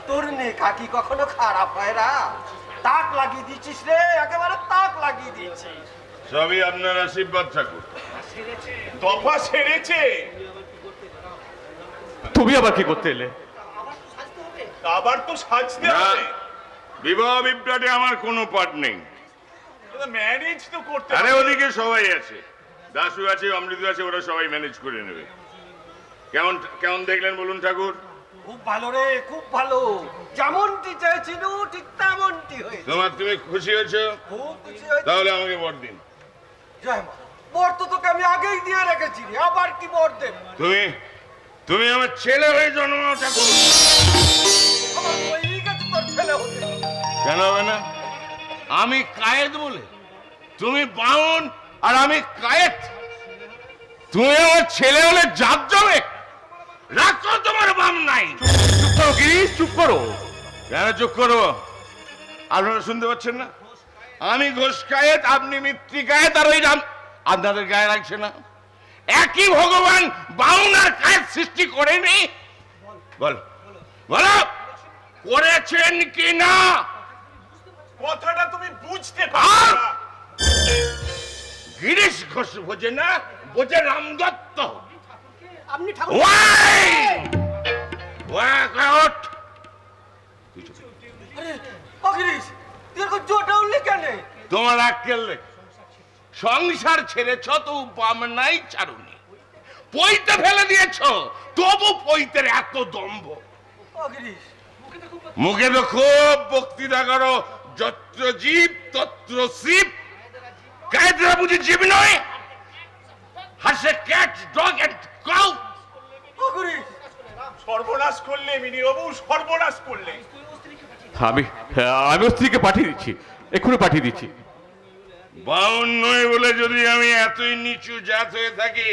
তোর নেখা কি কখনো খারাপ হয় না? তাক লাগিয়ে দিচ্ছিস রে, একেবারে তাক লাগিয়ে দিচ্ছিস। সবই আপনার আশীর্বাদ ঠাকুর। দফা সেরেছে, তুমি আবার কি করতে এলে? আবার তো সাজতে না, হবে। বিবাহ বিভ্রাটে আমার কোনো পাঠ নেই। ম্যানেজ তো করতে আরে হবে। ওদিকে সবাই আছে, দাশু আছে, অমৃত আছে, ওরা সবাই ম্যানেজ করে নেবে। কেমন কেমন দেখলেন বলুন ঠাকুর? খুব ভালো রে, খুব ভালো। যেমনটি চেয়েছিল ঠিক তেমনটি হয়েছে। তুমি খুশি হয়েছো? খুব খুশি হয়েছে। তাহলে আমাকে বর দিন। জয় মা, বর তো তোকে আমি আগেই দিয়ে রেখেছি, আবার কি বর দেব? তুমি আমার ছেলে হয়ে জন্মাও ঠাকুর। আমার হয়েই গেছে তোর ছেলে হতে। কেন হবে না? আমি কায়েত বলে, তুমি বাউন আর আমি কায়েত। তুমি আমার ছেলে হলে জাত যাবে, রাখো তোমার বাম নাই। চুপ করো গিরিশ, চুপ করো। কেন চুপ করবো? আপনারা শুনতে পাচ্ছেন না? আমি ঘোষ কায়েত, আপনি মিত্রি কায়েত, আর ওই রাম আপনাদের গায়ে লাগছে না? একই ভগবান বাউন আর কায়েত সৃষ্টি করেনি? বল বলো, করেছেন কি না? কথাটা তুমি বুঝতে পারছো না। গিরিশ ঘোষ বোঝে না, বোঝে রামদত্ত। আপনি ঠাকুর ওয়াই ওয়াই কাট। আরে অগিরিশ, তুই এরকম জোটা উঠলি কেন? তোমার আক্কেল নেই। সংসার ছেড়েছ তো বাম নাই চারুনি, পইতে ফেলে দিয়েছ, তবু পইতের এত দম্ভ। অগিরিশ, মুখে তো খুব বক্তৃতা করো, যত্র জীব তত্র শিব। কায়েতরা বুঝি জীব নয়? হাসে ক্যাট, ডগ এন্ড কাউ। অগিরিশ, সর্বনাশ করলে মিনিবাবু, সর্বনাশ করলে। আমি ওর স্ত্রীকে পাঠিয়ে দিচ্ছি, এক্ষুনি পাঠিয়ে দিচ্ছি। বাউন নয় বলে যদি আমি এতই নিচু জাত হয়ে থাকি,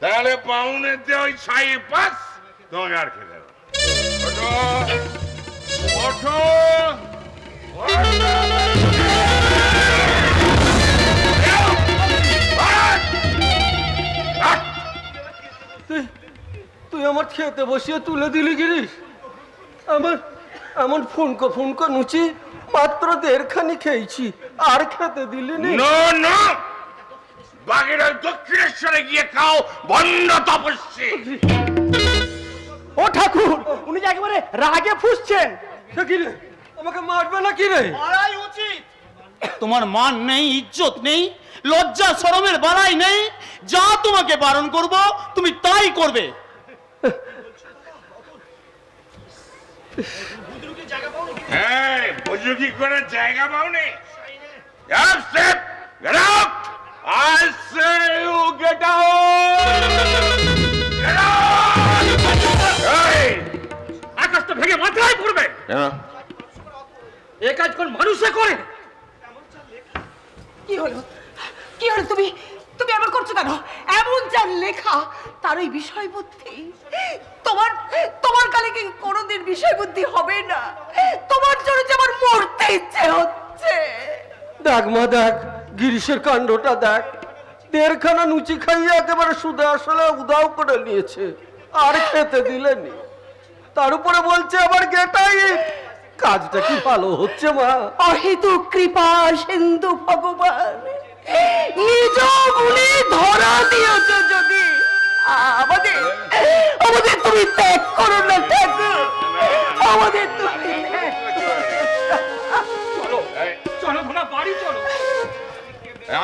তাহলে বাউনের দিয়ে ওই ছাই পাস তোমাকে আর খেতে হবে। ওঠো, ওঠো, তুই আমার খেতে বসিয়ে তুলে দিলি গিরিশ। আমার এমন ফুনকো নুচি মাত্র দেড়খানি খেয়েছি, আর খেতে দিলি নি। নো নো, বাকিরা দক্ষিণেশ্বরে গিয়ে খাও, বন্ধ তপস্যি। ও ঠাকুর, উনি যে একেবারে রাগে ফুঁসছেন। সে কি রে, আমাকে মারবে না কি রে? মারাই উচিত। তোমার মান নেই, ইজ্জত নেই, লজ্জা শরমের বালাই নেই। যা তোমাকে বারণ করব তুমি তাই করবে। হ্যাঁ, বুঝু কি করে জায়গা পাওনি? Get up, step! Get out! I say you get out! Get out! Hey! আকাশটা ভেঙে মাথায় পড়বে। এ কাজ কোন মানুষে করে? কি হলো, কি হলো? তুমি তুমি এমন করছো কেন? এমন যার লেখা তার ওই বিষয় বুদ্ধি, তোমার তোমার কালে কি কোনোদিন বিষয় বুদ্ধি হবে না? তোমার জন্য যে আমার মরতে ইচ্ছে হচ্ছে। দেখ মা দেখ, গিরিশের কাণ্ডটা দেখ। দেড়খানা লুচি খাইয়ে একেবারে সুদে আসলে উদাও করে নিয়েছে, আর খেতে দিলেনি। তার উপরে বলছে আবার গেটাই। কাজটা কি ভালো হচ্ছে মা? অহেতুক কৃপা সিন্ধু ভগবান, নিজ গুণে ধরা দিয়েছ যদি, আমাদের আমাদের তুমি ত্যাগ করো না ঠাকুর, আমাদের তুমি ত্যাগ করো না। চলো ঘোড়া, বাড়ি চলো।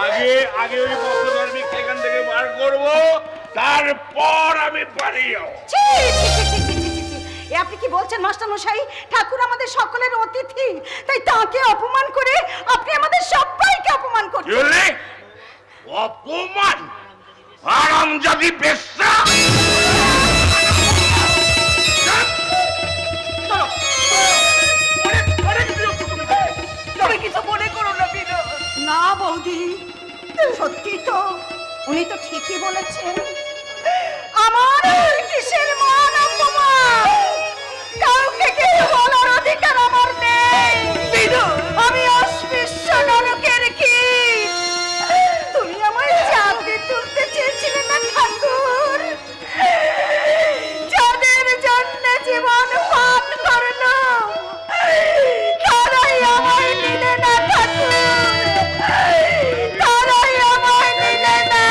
আগে আগে ওই বক্তধর্মীকে এখান থেকে বার করবো, তারপর আমি বাড়ি যাবো। ছি, ছি, ছি, ছি, ছি, ছি, ছি, ছি। এ আপনি কি বলছেন মাস্টার মশাই? ঠাকুর আমাদের সকলের অতিথি, তাই তাকে অপমান করে আপনি আমাদের সবাইকে অপমান করছেন। চলে অপমান, হারামজাদি বেশ্যা! তুমি কিছু মনে করো না বিনো। না বৌদি, সত্যি তো, উনি তো ঠিকই বলেছেন। আমার কিসের মান অপমান, কাউকে কিছু বলার অধিকার আমার নেই। বিনো, আমি অস্পৃশ্য নরকের কীট। তুমি আমায় জানতে তুলতে চেয়েছিলে না ঠাকুর? যাদের জন্য জীবন পান করলো, তারাই আমায় নিলে না ঠাকুর, তারাই আমায় নিলে না।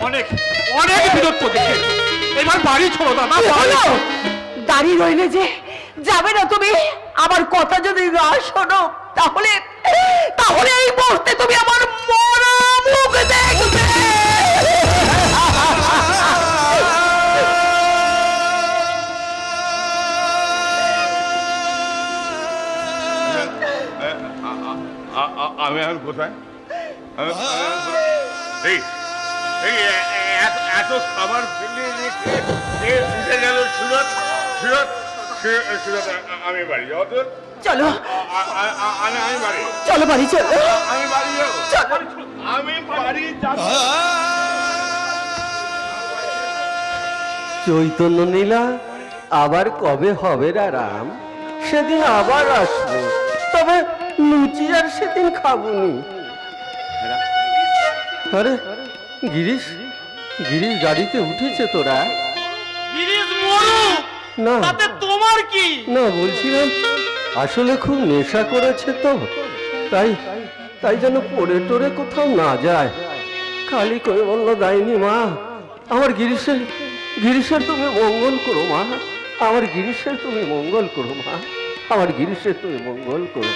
অনেক অনেক বিরক্ত দেখে, এবার বাড়ি চলো দাদা। দাঁড়িয়ে রইলে যে, যাবে না তুমি? আমার কথা যদি না শোনো, তাহলে তাহলে এই মুহূর্তে তুমি আমার মরা মুখ দেখবে। আমি এখন কোথায়? এই এই এত খাবার ফেলে রেখে উঠে গেল সুরত। সুরত সুরত, আমি বাড়ি যাবো। তো চলো আমি বাড়ি, চলো বাড়ি চলো। আমি বাড়ি যাবো, আমি বাড়ি যাবো। চৈতন্য নীলা, আবার কবে হবে রাম? সেদিন আবার আসবো, তবে লুচি আর সেদিন খাবনি। আরে গিরিশ, গিরিশ গাড়িতে উঠেছে তোরা? গিরিশ মরুক, না তাতে তোমার কি? না, বলছিলাম আসলে খুব নেশা করেছে তো, তাই তাই যেন পড়ে টরে কোথাও না যায়। খালি কই বলল দাইনি মা, আমার গিরিশের গিরিশের তুমি মঙ্গল করো মা, আমার গিরিশের তুমি মঙ্গল করো মা, আমার গিরিশের তুমি মঙ্গল করো।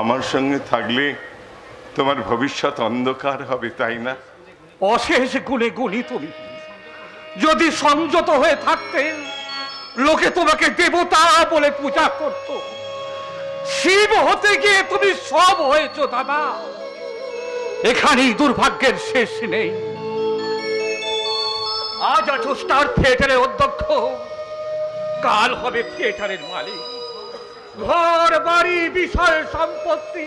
আমার সঙ্গে থাকলে তোমার ভবিষ্যৎ অন্ধকার হবে, তাই না? অশেষ গুণে গুণী তুমি, যদি সংযত হয়ে থাকতে লোকে তোমাকে দেবতা বলে পূজা করত। শিব হতে গিয়ে তুমি সব হয়েছ দাদা। এখানেই দুর্ভাগ্যের শেষ নেই। আজ আছো স্টার থিয়েটারের অধ্যক্ষ, কাল হবে থিয়েটারের মালিক। ঘর বাড়ি বিষয় সম্পত্তি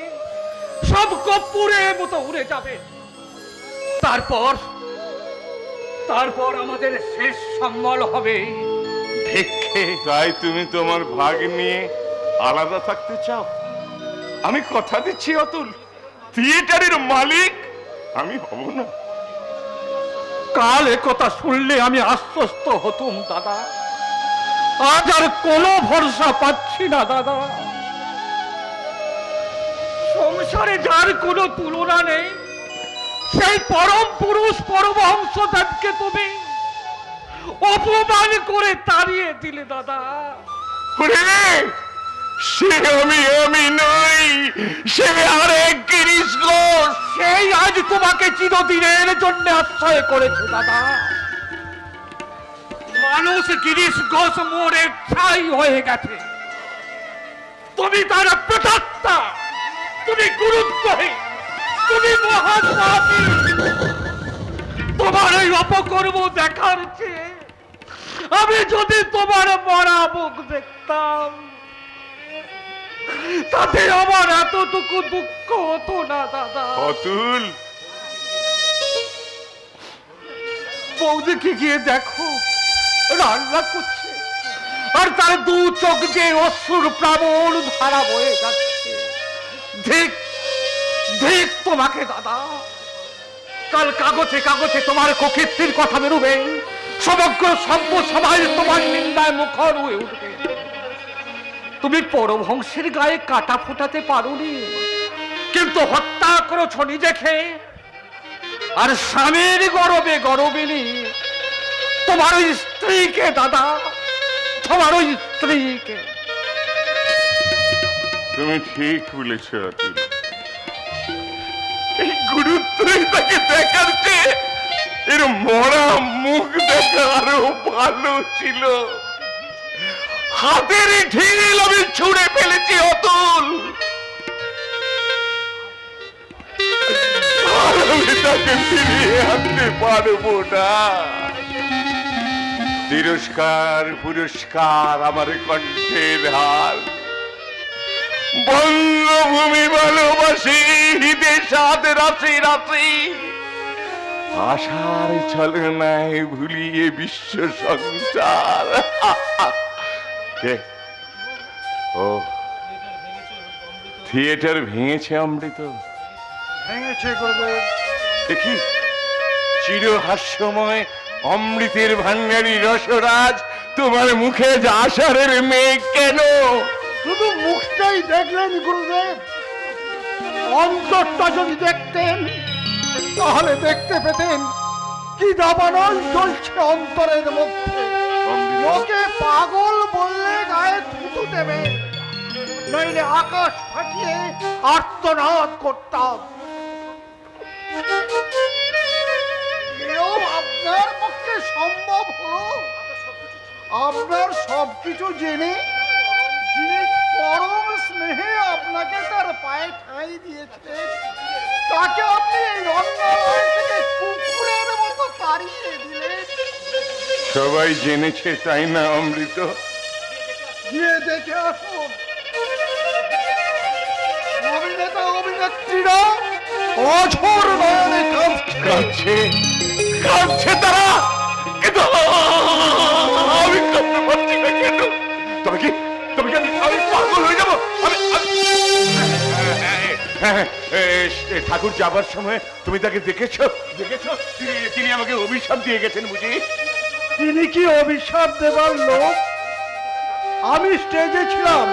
সব কর্পূরের মতো উড়ে যাবে। তারপর তারপর আমাদের শেষ সম্বল হবে ভিক্ষে। তাই তুমি তোমার ভাগ নিয়ে আলাদা থাকতে চাও? আমি কথা দিচ্ছি অতুল, থিয়েটারের মালিক আমি হব না। কাল এ কথা শুনলে আমি আশ্বস্ত হতুম দাদা, আজ আর কোনো ভরসা পাচ্ছি না দাদা। সংসারে যার কোনো তুলনা নেই, সেই পরম পুরুষ পরমহংসদেবকে তুমি অপমান করে তাড়িয়ে দিলে দাদা। সে আমি নই, সে আরেক গিরিশ ঘোষ। সেই আজ তোমাকে চিরদিনের জন্য আশ্রয় করেছে দাদা। মানুষ গিরিশ ঘোষ মোড়ে ছাই হয়ে গেছে, তুমি তার প্রেতাত্মা, তুমি গুরুত্বহীন, তুমি মহাপাপী। তোমার এই অপকর্ম দেখার চেয়ে আমি যদি তোমার মরা মুখ দেখতাম তাতে আমার এতটুকু দুঃখ হতো না দাদা। অতুল, বৌদিকে গিয়ে দেখো রান্না করছে আর তার দু চোখ যে অশ্রুর প্লাবন ধারা বয়ে যাচ্ছে। ঠিক ঠিক তোমাকে দাদা, কাল কাগজে কাগজে তোমার কুকীর্তির কথা বেরোবে, সমগ্র সভ্য সবাই তোমার নিন্দায় মুখর হয়ে উঠবে। তুমি পরবংশের গায়ে কাটা ফোটাতে পারোনি, কিন্তু হত্যা করেছ নিজেকে। আর স্বামীর গরবে গরবিনী তোমার ওই স্ত্রীকে দাদা, তোমার ওই স্ত্রীকে। তুমি ঠিক বলেছ অতুল। এই গুরুত্বই তাকে দেখার চেয়ে এর মরা মুখ দেখা আরো ভালো ছিল। হাতের ঢিল আমি ছুঁড়ে ফেলেছি অতুল, আর আমি তাকে ফিরিয়ে আনতে পারবো না। তিরস্কার পুরস্কার আমার কণ্ঠের হার। বঙ্গভূমি ভালোবাসি, দেশাদ রাশি রাশি, আশার ছলনায় ভুলিয়ে বিশ্ব সংসার। কে? ও, থিয়েটার ভেঙেছে অমৃত? ভেঙেছে গুরুদেব। দেখি চিরহাস্যময় অমৃতের ভান্ডারী রসরাজ তোমার মুখে আষাঢ়ের মেঘ কেন? শুধু মুখটাই দেখলেন গুরুদেব, অন্তরটা যদি দেখতেন তাহলে দেখতে পেতেন কি দাবানল চলছে অন্তরের মধ্যে। লোকে পাগল বললে গায়ে থুতু দেবে, নইলে আকাশ ফাটিয়ে আর্তনাদ করতাম। এও আপনার পক্ষে সম্ভব হলো? আপনার সবকিছু জেনে যিনি পরম স্নেহে আপনাকে তার পায়ে ঠাঁই দিয়েছে, তাকে আপনি এই রঙ্গালয় থেকে কুকুরের মতো তাড়িয়ে দিলেন। সবাই জেনেছে তাই না অমৃত? গিয়ে দেখে আসুন, অভিনেতা অভিনেত্রীরা অঝোর নয়নে কাঁদছে কাঁদছে তারা, কিন্তু আমি কাঁদতে পারছি না কেন? তবে কি তবে কি আমি পাগল হয়ে যাবো? ঠাকুর যাবার সময় তুমি তাকে দেখেছো? দেখেছো তিনি আমাকে অভিশাপ দিয়ে গেছেন বুঝি? তিনি কি অভিশাপ দেবার লোক? আমি স্টেজে ছিলাম,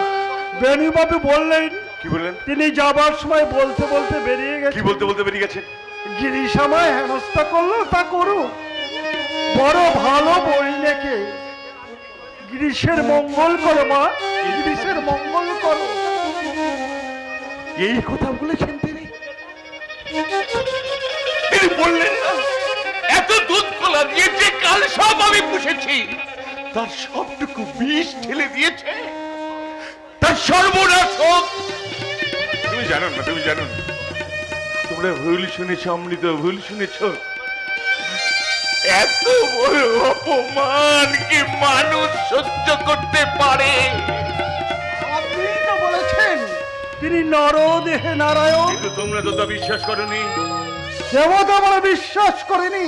বেণুবাবু বললেন কি বললেন? তিনি যাবার সময় বলতে বলতে বেরিয়ে কি গেছেন, বলতে বলতে বেরিয়ে গেছেন? গিরিশ আমায় হেনস্থা করলো, তা করুক, বড় ভালো বইনেকে। গিরিশের মঙ্গল করো মা, গিরিশের মঙ্গল করো। এই কথা বলেছেন তিনি? তিনি বললেন না এত দুধ কলা দিয়েছে, কাল সব আমি পুষেছি, তার সবটুকু বিষ ঢেলে দিয়েছে, তার সর্বনাশ হোক। তুমি জানো না, তুমি জানো না, তোমরা ভুল শুনেছ অমৃত, ভুল শুনেছ। এত বড় অপমান কি মানুষ সহ্য করতে পারে? আপনি তো বলেছেন তিনি নরদেহে নারায়ণ, কিন্তু তোমরা তো তা বিশ্বাস করনি। দেবতা বলে বিশ্বাস করিনি,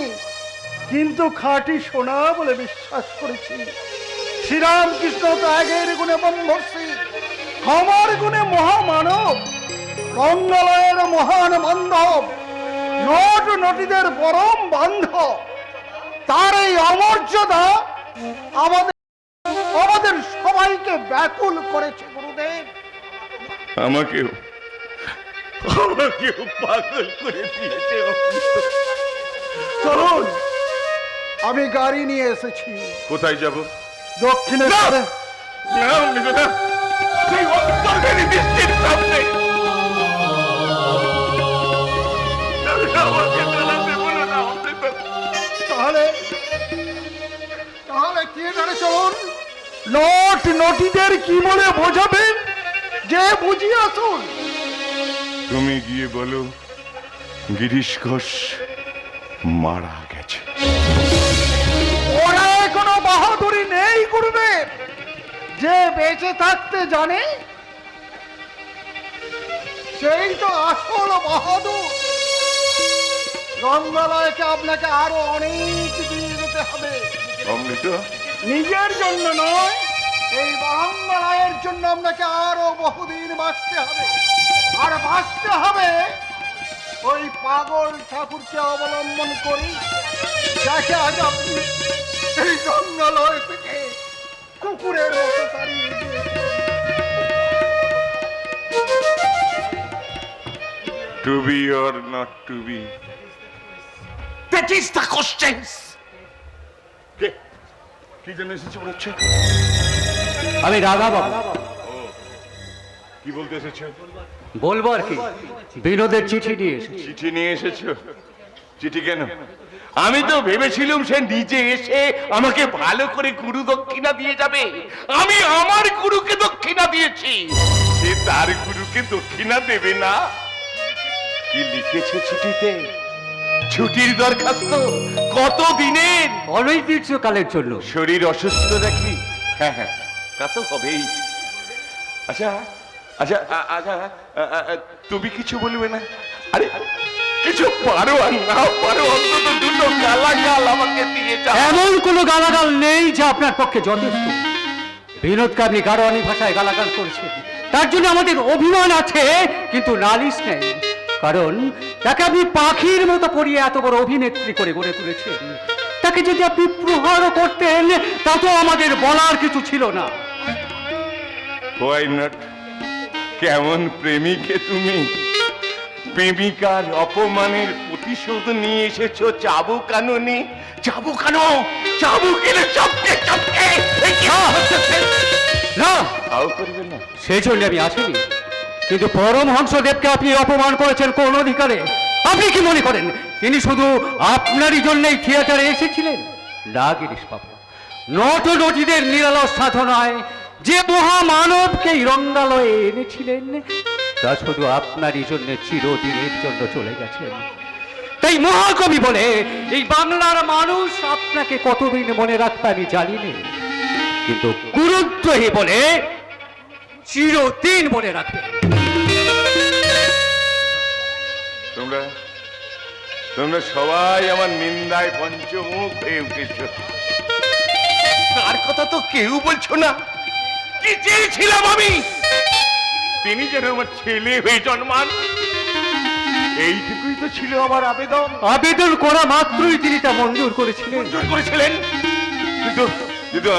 কিন্তু খাঁটি সোনা বলে বিশ্বাস করেছি। শ্রীরামকৃষ্ণ ত্যাগের গুণে ব্রহ্মর্ষি, ক্ষমার গুণে মহামানব, রঙ্গালয়ের মহান বান্ধব, নট নটীদের পরম বান্ধব। তার এই অমর্যাদা আমাদের আমাদের সবাইকে ব্যাকুল করেছে গুরুদেব। আমাকেও পাগল করে দিয়েছে। চলুন, আমি গাড়ি নিয়ে এসেছি। কোথায় যাব? দক্ষিণেশ্বরে। না অমৃত না, সেই অন্তর্গামী দৃষ্টির সামনে আমাকে চালাতে বলো না অমৃত। তাহলে তাহলে থিয়েটারে চলুন, নট নটীদের কি বলে বোঝাবেন যে বুঝিয়ে আসুন। তুমি গিয়ে বলো গিরিশ ঘোষ মারা গেছে। ওরা কোনো বাহাদুরি নেই গুরুদেব, যে বেঁচে থাকতে জানে সেই তো আসল বাহাদুর। রঙ্গালয়কে আপনাকে আরো অনেক দিয়ে যেতে হবে, অমৃত, নিজের জন্য নয়, এই রঙ্গালয়ের জন্য আপনাকে আরো বহুদিন বাঁচতে হবে। আর বাঁচতে হবে ওই পাগল ঠাকুরকে অবলম্বন করি, যাকে আজ আপনি এই রঙ্গালয় থেকে কুকুরের মতো তাড়িয়ে দিয়েছেন। To be or not to be, that is the question. কি জন্য এসেছে মনে হচ্ছে? আমি রাধা বাবু। কি বলতে এসেছো? বলবো আর কি, বিনোদের চিঠি নিয়ে এসেছি। চিঠি নিয়ে এসেছো? চিঠি কেন? আমি তো ভেবেছিলাম সে নিজে এসে আমাকে ভালো করে গুরু দক্ষিণা দিয়ে যাবে। আমি আমার গুরুকে দক্ষিণা দিয়েছি, সে তার গুরুকে দক্ষিণা দেবে না। কি লিখেছে চিঠিতে? ছুটির দরখাস্ত, কত দিনের? অনির্দিষ্টকালের জন্য। শরীর অসুস্থ নাকি? হ্যাঁ হ্যাঁ, তা তো হবেই। আচ্ছা আচ্ছা আচ্ছা, তুমি কিছু বলবে না? আরে কিছু পারো আর না পারো, অন্তত দুটো গালাগাল আমাকে দিয়ে যাও। এমন কোনো গালাগাল নেই যা আপনার পক্ষে যথেষ্ট। বিনোদকে আপনি গারোয়ানি ভাষায় গালাগাল করেছেন, তার জন্য আমাদের অভিমান আছে, কিন্তু নালিশ নেই। কারণ তাকে আপনি পাখির মতো পরিয়ে এত বড় অভিনেত্রী করে গড়ে তুলেছেন। তাকে যদি আপনি প্রহারও করতেন তা তো আমাদের বলার কিছু ছিল না। Why not? কেমন প্রেমিকে তুমি! প্রেমিকার অপমানের প্রতিশোধ নিয়ে এসেছো চাবুক কাননে। চাবুক কানো, চাবুক এনে চাপকে চাপকে। না, তাও করবে না? সেই জন্য আমি আসিনি। কিন্তু পরমহংসদেবকে আপনি অপমান করেছেন কোন অধিকারে? আপনি কি মনে করেন তিনি শুধু আপনারই জন্যই থিয়েটারে এসেছিলেন? না গিরিশ বাবু, নট নটীদের নিরালস সাধনায় যে মহামানবকে রঙ্গালয়ে এনেছিলেন তা শুধু আপনারই জন্য চিরদিনের জন্য চলে গেছেন। তাই মহাকবি বলে এই বাংলার মানুষ আপনাকে কতদিন মনে রাখবে আমি জানি না, কিন্তু গুরুদ্রোহী বলে চিরদিন মনে রাখবে। তোমরা তোমরা সবাই আমার নিন্দায় পঞ্চমুখ হয়ে উঠেছ। তার কথা তো কেউ বলছো না। কি চেয়েছিলাম আমি? তিনি যেন আমার ছেলে হয়ে জন্মান, এইটুকুই তো ছিল আমার আবেদন। আবেদন করা মাত্রই তিনি তা মঞ্জুর করেছিলেন। মঞ্জুর করেছিলেন, কিন্তু কিন্তু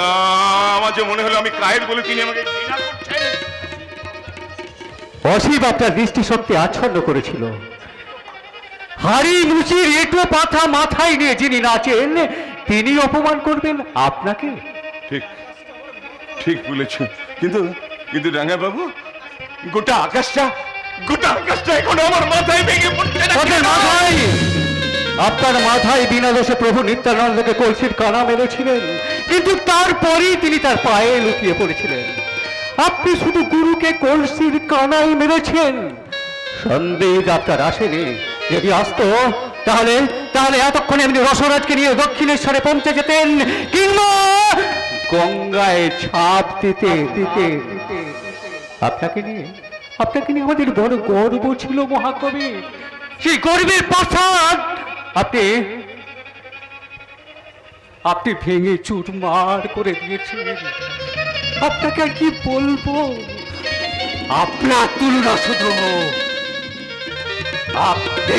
আমার যে মনে হলো আমি কায়ের বলে তিনি আমাকে ঘৃণা করছেন। অসীম আপনার দৃষ্টিশক্তি আচ্ছন্ন করেছিল। হাড়ি লুচির এটো পাথা মাথায় নিয়ে যিনি নাচেন তিনি অপমান করবেন আপনাকে? ঠিক ঠিক বলেছ, কিন্তু কিন্তু রাঙা বাবু, গোটা আকাশটা এখন আমার মাথায় ভেঙে পড়ছে না। আপনার মাথায় আপনার মাথায় বিনা দোষে প্রভু নিত্যানন্দকে কলসির কানা মেরেছিলেন, কিন্তু তারপরেই তিনি তার পায়ে লুটিয়ে পড়েছিলেন। আপনি শুধু গুরুকে কলসির কানাই মেরেছেন। সন্দেহ আপনার আসেনি। যদি আসতো তাহলে তাহলে এতক্ষণে আপনি রসরাজকে নিয়ে দক্ষিণেশ্বরে পৌঁছে যেতেন, কিংবা গঙ্গায় ছাপ দিতে দিতে। আপনাকে নিয়ে আমাদের বড় গর্ব ছিল মহাকবি। সেই গর্বের প্রাসাদ আপনি ভেঙে চুরমার করে দিয়েছেন। আপনাকে আর কি বলবো? আপনার তুলনা শুধু আপনি।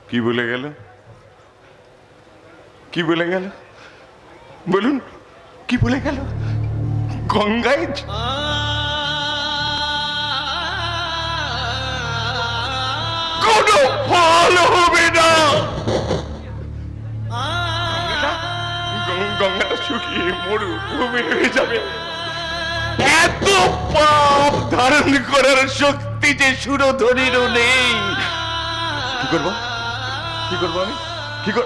কি বলে গেল? কি বলে গেল? বলুন, কি বলে গেল? গঙ্গায় কোনো ফল হবে না। গঙ্গাটা শুকিয়ে মরুভূমি হয়ে যাবে। এত পাপ ধারণ করার শক্তি যে সুরধনীরও নেই। কি করবো? কি করবো আমি? কি কর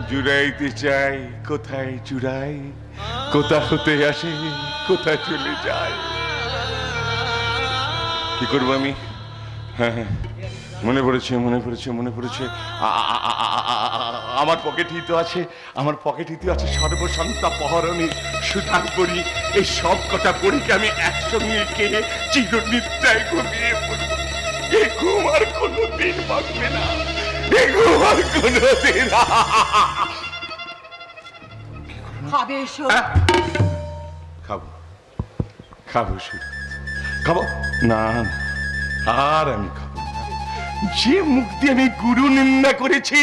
জুড়াইতে চাই, কোথায় জুড়াই? কোথা হতে আসে, কোথা চলে যায়? কি করবো আমি? হ্যাঁ হ্যাঁ, মনে পড়েছে মনে পড়েছে মনে পড়েছে। আমার পকেটেই তো আছে সর্বসন্তা পহরণী সুধার বড়ি। এই সব কটা বড়িকে আমি একসঙ্গে খেয়ে চিরনিদ্রায় ঘুমিয়ে পড়ব। এ ঘুম আর কোনোদিন ভাঙবে না, এ ঘুম আর কোনোদিন। খাবে এসো। খাবো খাবো শুধু খাবো না, আর আমি খাবো না। যে মুখ দিয়ে আমি গুরু নিন্দা করেছি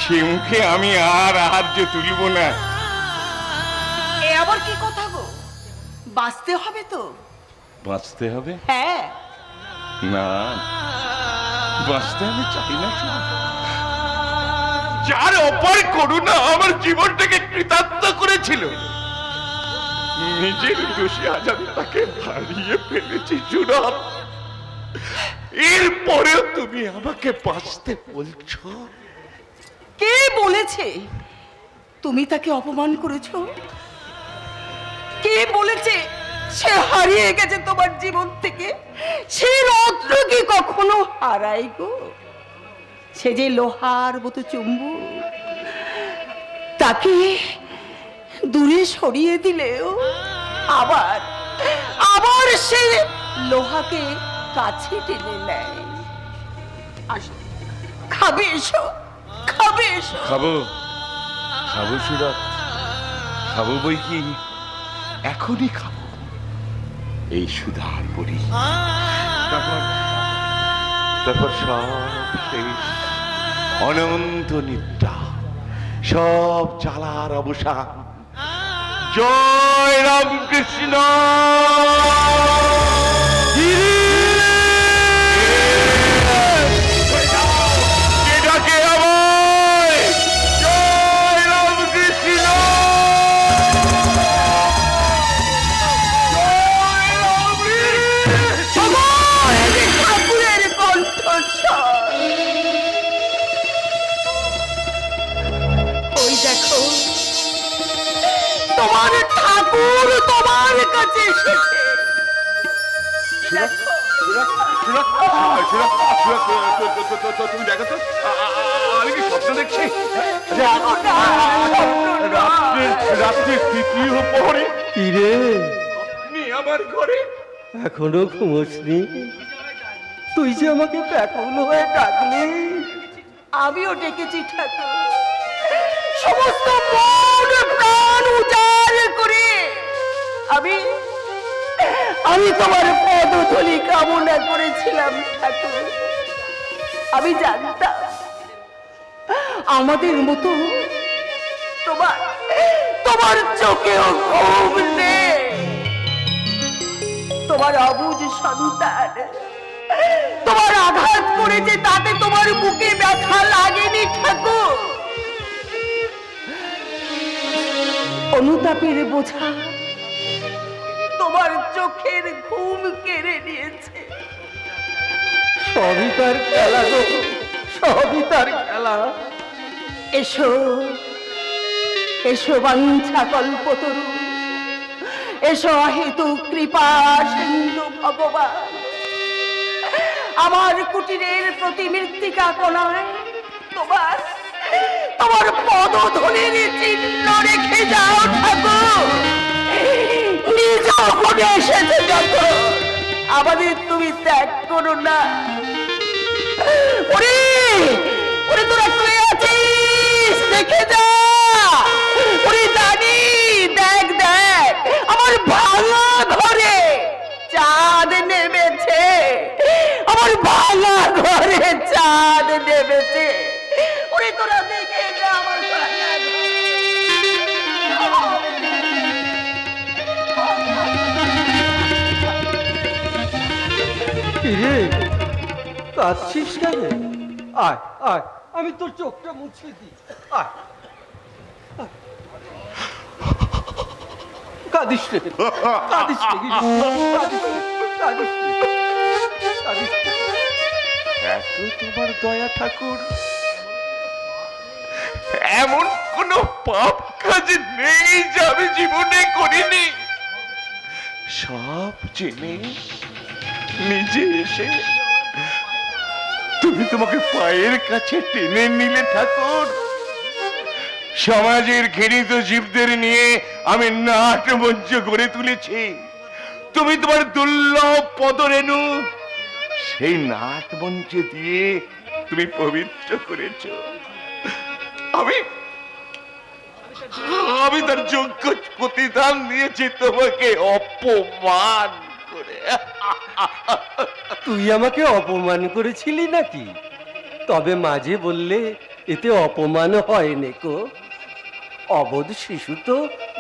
সে মুখে আমি আর আহার্য তুলব না। এ আবার কি কথা গো? বাঁচতে হবে তো। বাঁচতে হবে হ্যাঁ। না, বাঁচতে আমি চাই না শুধু। যার অপার করুণা আমার জীবনটাকে কৃতার্থ করেছিল, নিজের দোষে আজ আমি তাকে হারিয়ে ফেলেছি সুরত। এরপরেও তুমি আমাকে বাঁচতে বলছো? কে বলেছে তুমি তাকে অপমান করেছো? কে বলেছে সে হারিয়ে গেছে তোমার জীবন থেকে? সে রত্ন কি কখনো হারায় গো? সে যে লোহার মতো চুম্বক, তাকে দূরে সরিয়ে দিলেও আবার আবার সে লোহাকে কাছে টেনে নেয়। আসো, খাবে এসো, খাবে এসো। খাবো খাবো সুরত, খাবো বই কি, এখনই খাবো এই সুধার বড়ি। তারপর সব শেষ, অনন্ত নিদ্রা, সব জ্বালার অবসান। জয় রামকৃষ্ণ। ওই দেখো তোমার ঠাকুর তোমার কাছে এসেছে। তুমি দেখো তো, আমি কি স্বপ্ন দেখছি? রাত্রির তৃতীয় প্রহরে কি রে, আপনি আমার ঘরে। এখনো ঘুমোসনি? তুই যে আমাকে ব্যাকুল হয়ে ডাকলি। আমিও ডেকেছি ঠাকুর, সমস্ত মন প্রাণ উজাড় করে আমি তোমার পদধূলি কামনা করেছিলাম ঠাকুর। আমি জানতাম আমাদের মতো তোমার চোখেও ঘুম নেই। তোমার অবুঝ সন্তান তোমার আঘাত করেছে, তাতে তোমার বুকে ব্যথা লাগেনি ঠাকুর। অনুতাপের বোঝা তোমার চোখের ঘুম কেড়ে নিয়েছে। সবই তার খেলা গো, সবই তার খেলা। এসো এসো বাঞ্ছা কল্পতরু, এসো অহেতু কৃপা সিন্ধু ভগবান। আমার কুটিরের প্রতি মৃত্তিকা কোণায় তোমার পদধূলির চিহ্ন রেখে যাও ঠাকুর। নিজ মনে এসেছে যখন, আমাদের তুমি ত্যাগ করো না। ওরে ওরে তোরা শুয়ে আছিস, দেখে যা। ওরে জানি, দেখ দেখ আমার ভাঙা ঘরে চাঁদ নেমেছে, আমার ভাঙা ঘরে চাঁদ নেমেছে। ওরে তোরা দেখে যা আমার ভাঙা ঘরে। কি রে, কাঁদছিস কেন? আয় আয়, আমি তোর চোখটা মুছে দিই। আয়, কাঁদিস রে, কাঁদিস রে, কাঁদিস রে, কাঁদিস রে, কাঁদিস রে। এত তোমার দয়া ঠাকুর, এমন কোন পাপ কাজ নেই যা আমি জীবনে করিনি। সব জেনে নিজে এসে তুমি তোমাকে পায়ের কাছে টেনে নিলে ঠাকুর। সমাজের ঘৃণিত জীবদের নিয়ে আমি নাটমঞ্চ গড়ে তুলেছি, তুমি তোমার দুর্লভ পদরেণু সেই নাটমঞ্চে দিয়ে তুমি পবিত্র করেছ। আমি আমি তার যোগ্য প্রতিদান দিয়েছি তোমাকে অপমান করে। তুই আমাকে অপমান করেছিলি নাকি? তবে মাঝে বললে এতে অপমান হয় নেকো। অবোধ শিশু তো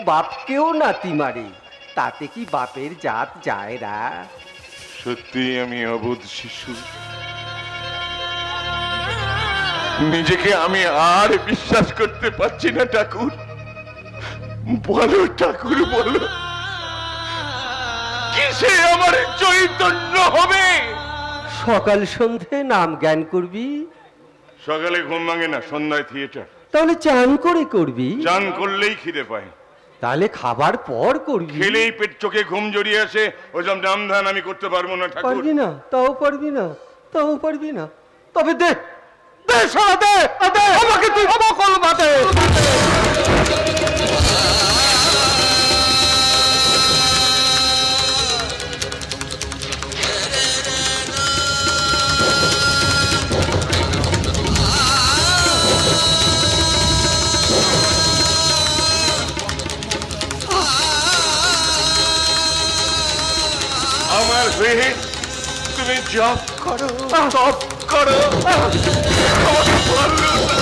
বাপকেও নাতি মারে, তাতে কি বাপের জাত যায় না? সত্যি আমি অবোধ শিশু, নিজেকে আমি আর বিশ্বাস করতে পারছি না ঠাকুর। বলো ঠাকুর বলো, কিসে আমার চৈতন্য হবে? সকাল সন্ধে নাম জ্ঞান করবি, সকালে ঘুম ভাঙে না, সন্ধ্যায় থিয়েটার। তাহলে চান করে করবি, চান করলেই খিদে পায়, তাহলে খাবার পর করবি। খেলেই পেট চোখে ঘুম জড়িয়ে আসে। ওইসব নাম ধান আমি করতে পারবো না ঠাকুর। পারবি না, তাও পারবি না, তাও পারবি না। তবে দে, দে সারা দে, দে আমাকে তুই অবকল বাদে। আমার হয়ে তুমি জপ করো, তপ করো, আমাকে বলো না।